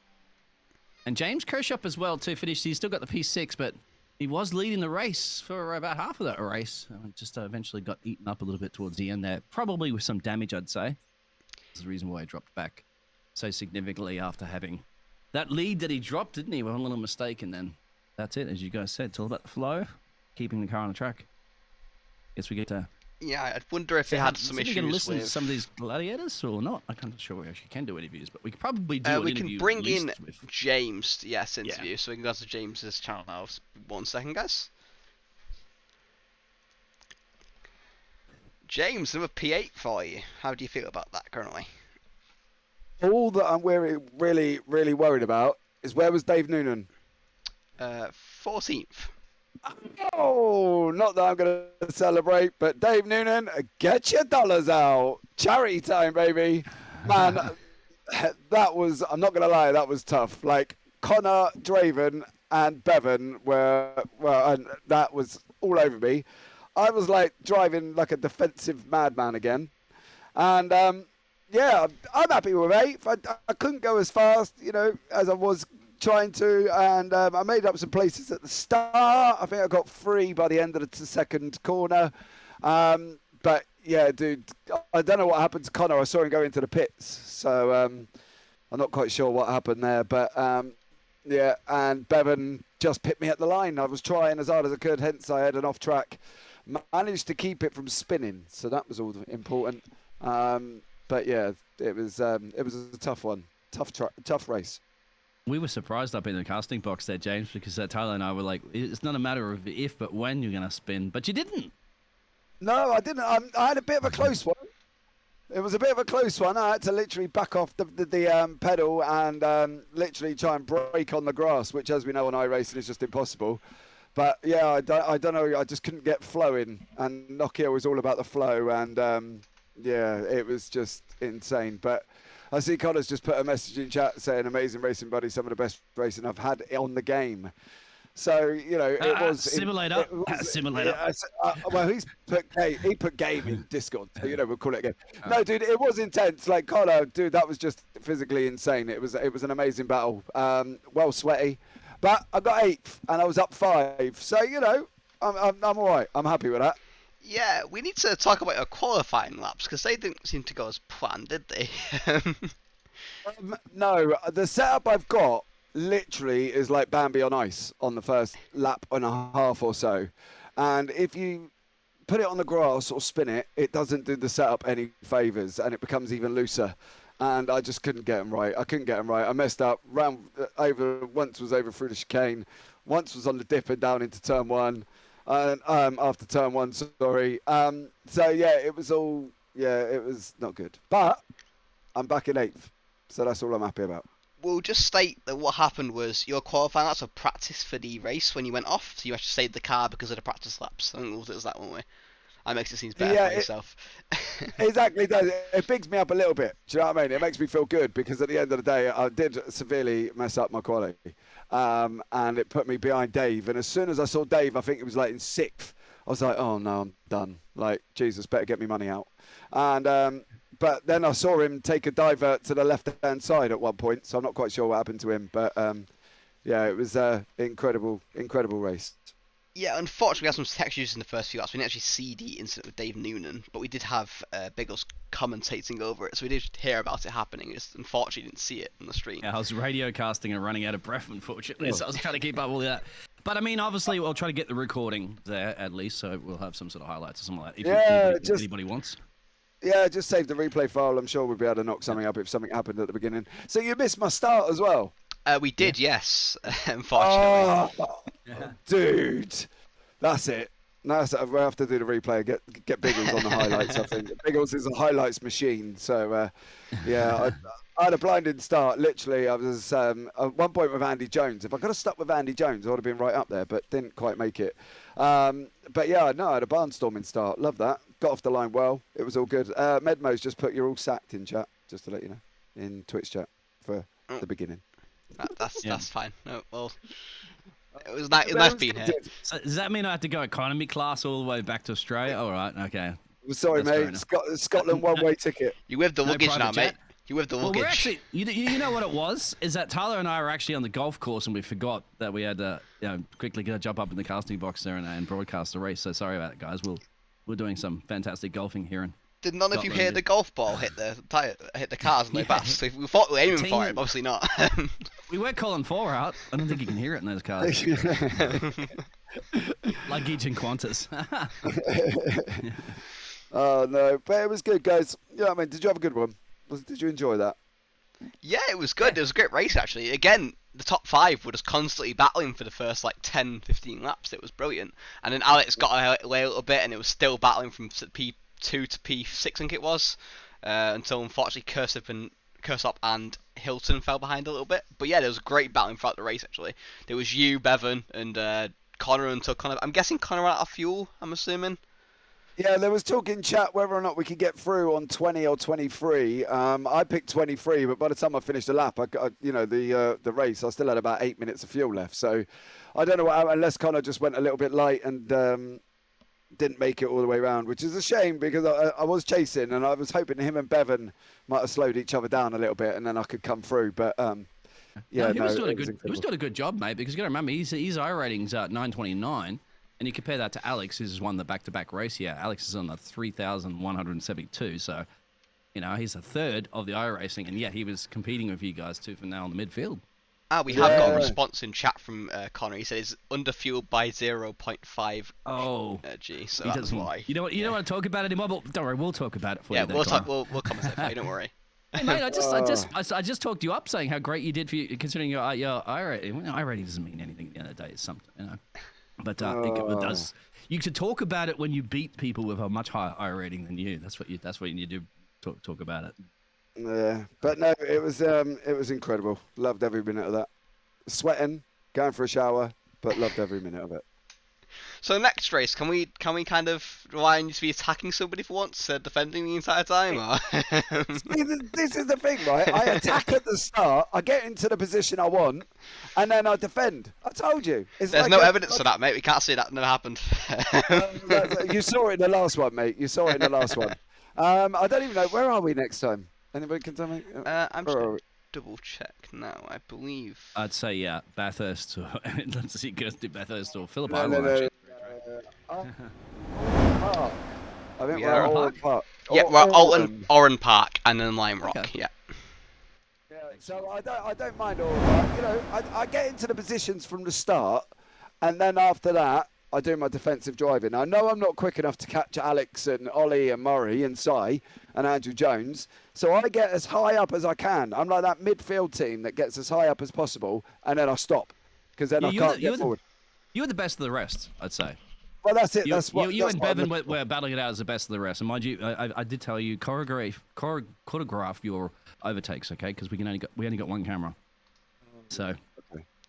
And James Kirshop as well, too, finished. He's still got the P6, but he was leading the race for about half of that race. Just eventually got eaten up a little bit towards the end there. Probably with some damage, I'd say. That's the reason why I dropped back so significantly after having that lead that he dropped, didn't he? One little mistake, and then that's it. As you guys said, it's all about the flow, keeping the car on the track. Guess we get to. Yeah, I wonder if he had some Are we going to issues listen to with. some of these gladiators or not? I'm not sure we actually can do interviews, but we could probably do an We interview. can bring at least in with... James, yes, interview. So we can go to James's channel now. 1 second, guys. James, another P8 for you. How do you feel about that currently? All that I'm really, really worried about is where was Dave Noonan? 14th. Oh, not that I'm going to celebrate, but Dave Noonan, get your dollars out. Charity time, baby. Man, that was, I'm not going to lie, that was tough. Like, Connor, Draven, and Bevan and that was all over me. I was like driving like a defensive madman again. And, yeah, I'm happy with 8th. I couldn't go as fast, as I was trying to, and I made up some places at the start. I think I got 3 by the end of the second corner. But yeah, dude, I don't know what happened to Connor. I saw him go into the pits, so I'm not quite sure what happened there. But yeah, and Bevan just picked me at the line. I was trying as hard as I could, hence I had an off track. Managed to keep it from spinning, so that was all important. But yeah, it was a tough one, tough race. We were surprised up in the casting box there, James, because Tyler and I were like, it's not a matter of if, but when you're going to spin. But you didn't. No, I didn't. I had a bit of a close one. It was a bit of a close one. I had to literally back off the pedal and literally try and brake on the grass, which, as we know on iRacing, is just impossible. But yeah, I don't know. I just couldn't get flowing, and KnockHill was all about the flow, and yeah, it was just insane. But I see Connor's just put a message in chat saying, amazing racing, buddy, some of the best racing I've had on the game. So, it was... Simulator. Simulator. Yeah, well, he put game in Discord, so, we'll call it a game. No, dude, it was intense. Like, Connor, dude, that was just physically insane. It was an amazing battle. Well sweaty. But I got 8th, and I was up 5. So, I'm all right. I'm happy with that. Yeah, we need to talk about our qualifying laps, because they didn't seem to go as planned, did they? No, the setup I've got literally is like Bambi on ice on the first lap and a half or so. And if you put it on the grass or spin it, it doesn't do the setup any favours, and it becomes even looser. And I just couldn't get them right. I messed up. Once was over through the chicane. Once was on the dip and down into turn 1. After turn 1, sorry. So yeah, it was not good. But I'm back in 8th, so that's all I'm happy about. We'll just state that what happened was your qualifying laps were practice for the race when you went off, so you actually saved the car because of the practice laps. I think it was that one way. That makes it seem better for yourself. Exactly does. It bigs me up a little bit. Do you know what I mean? It makes me feel good because at the end of the day, I did severely mess up my quality. And it put me behind Dave. And as soon as I saw Dave, I think it was like in 6th, I was like, oh no, I'm done. Like, Jesus, better get me money out. And but then I saw him take a divert to the left-hand side at one point, so I'm not quite sure what happened to him. But yeah, it was an incredible race. Yeah, unfortunately, we had some tech issues in the first few laps. We didn't actually see the incident with Dave Noonan, but we did have Biggles commentating over it, so we did hear about it happening. We just unfortunately didn't see it on the stream. Yeah, I was radio casting and running out of breath, unfortunately, so I was trying to keep up with that. But I mean, obviously, we'll try to get the recording there at least, so we'll have some sort of highlights or something like that. If anybody wants. Yeah, just save the replay file. I'm sure we'll be able to knock something up if something happened at the beginning. So you missed my start as well? We did, yes, unfortunately. Oh, dude. That's it. No, we'll have to do the replay. Get Biggles on the highlights. I think Biggles is a highlights machine. So yeah, I had a blinding start. Literally, I was at one point with Andy Jones. If I could have stuck with Andy Jones, I would have been right up there, but didn't quite make it. But yeah, no, I had a barnstorming start. Love that. Got off the line well. It was all good. Medmo's just put you're all sacked in chat, just to let you know, in Twitch chat for the beginning. That's fine. No, well. It was nice being here. So does that mean I have to go economy class all the way back to Australia? All right, okay. Sorry, mate. Scotland one-way ticket. You with the luggage now, mate. You with the luggage. Well, we're actually, you know what it was? Is that Tyler and I were actually on the golf course and we forgot that we had to quickly jump up in the casting box there and broadcast the race. So sorry about it, guys. We're doing some fantastic golfing here Did none of you hear Scotland. the golf ball hit the cars on the back? So we thought we were aiming for it, Team- but obviously not. We were calling 4 out. I don't think you can hear it in those cars. Luggage and Qantas. Oh no, but it was good, guys. Yeah, I mean, did you have a good one? Did you enjoy that? Yeah, it was good. It was a great race, actually. Again, the top 5 were just constantly battling for the first, like, 10, 15 laps. It was brilliant. And then Alex got away a little bit, and it was still battling from P2 to P6, I think it was, until, unfortunately, Kersop and Hilton fell behind a little bit. But yeah, there was great battling throughout the race, actually. There was you, Bevan, and Connor until Connor... I'm guessing Connor ran out of fuel, I'm assuming. Yeah, there was talk in chat whether or not we could get through on 20 or 23. I picked 23, but by the time I finished the lap, the race, I still had about 8 minutes of fuel left. So I don't know unless Connor just went a little bit light and didn't make it all the way around, which is a shame because I was chasing and I was hoping him and Bevan might have slowed each other down a little bit and then I could come through. But he was doing a good job, mate. Because you got to remember, his I rating's at 929. And you compare that to Alex, who's won the back-to-back race here. Alex is on the 3,172, so, he's a third of the iRacing, and yet he was competing with you guys too for now on the midfield. We have got a response in chat from Connor. He said he's underfueled by 0.5 G, so that's why. You don't want to talk about it anymore, but don't worry, we'll talk about it for you. Yeah, we'll compensate for you, don't worry. Hey, mate, I just talked you up saying how great you did for you, considering your iRating. iRating doesn't mean anything at the end of the day. It's something, But it does. You could talk about it when you beat people with a much higher I rating than you. That's what you need to do. Talk about it. Yeah, but no, it was incredible. Loved every minute of that. Sweating, going for a shower, but loved every minute of it. So next race, can we kind of rely on you to be attacking somebody for once, defending the entire time? Or? See, this is the thing, right? I attack at the start, I get into the position I want, and then I defend. I told you. There's no evidence for that, mate. We can't see that never happened. You saw it in the last one, mate. You saw it in the last one. I don't even know. Where are we next time? Anybody can tell me? I'm just going to double check now. I believe. I'd say, yeah, Bathurst. Let's see, Kirsty Bathurst or Phillip No, Island. I think Yeah, we're Oran Park. Yeah, we're Oran Park and then Lime Rock. Okay. Yeah. Yeah, so I don't mind all that. I get into the positions from the start, and then after that, I do my defensive driving. I know I'm not quick enough to catch Alex and Ollie and Murray and Cy and Andrew Jones, so I get as high up as I can. I'm like that midfield team that gets as high up as possible, and then I stop because then I can't get forward. You were the best of the rest, I'd say. Well, that's it. You and Bevan were battling it out as the best of the rest. And mind you, I did tell you, choreograph your overtakes, okay? Because we only got one camera. So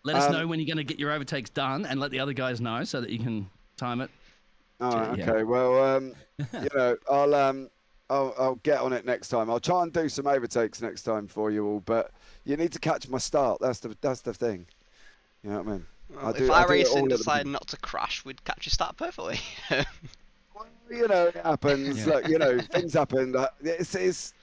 let us know when you're going to get your overtakes done, and let the other guys know so that you can time it. All right. Okay. Well, I'll get on it next time. I'll try and do some overtakes next time for you all, but you need to catch my start. That's the thing. You know what I mean? Well, if iRacing decided not to crash, we'd catch your start perfectly. Well, it happens. Yeah. Look, things happen. It's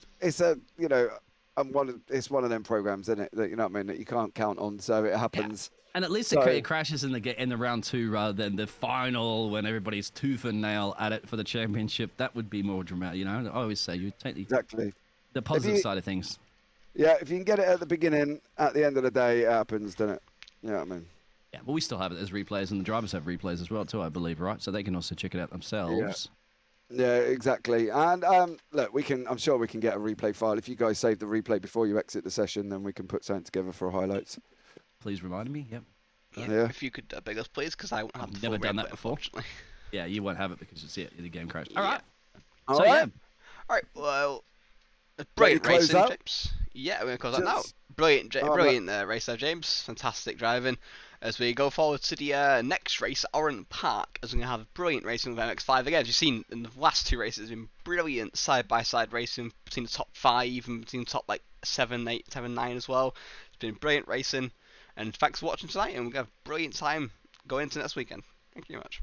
one of them programs, isn't it? That you know what I mean, that you can't count on. So it happens. Yeah. And at least it crashes in the round 2 rather than the final when everybody's tooth and nail at it for the championship. That would be more dramatic. I always say you take the positive side of things. Yeah, if you can get it at the beginning, at the end of the day, it happens, doesn't it? You know what I mean? Yeah, but we still have it as replays, and the drivers have replays as well too, I believe, right? So they can also check it out themselves. Yeah, exactly. And look, I'm sure we can get a replay file. If you guys save the replay before you exit the session, then we can put something together for highlights. Please remind me. Yep. Yeah. If you could beg us, please, because I won't have the never full done replay, that before. Unfortunately. Yeah, you won't have it because the game crashed. Yeah. All right. All So right. All right. Well, brilliant Ready to close racing, out? James. Yeah, we're going to close that now. Brilliant race there, James. Fantastic driving. As we go forward to the next race at Oran Park, as we're going to have brilliant racing with MX5. Again, as you've seen in the last 2 races, it's been brilliant side-by-side racing between the top 5 and between the top 7, 8, 7, 9 as well. It's been brilliant racing. And thanks for watching tonight, and we're going to have a brilliant time going into next weekend. Thank you very much.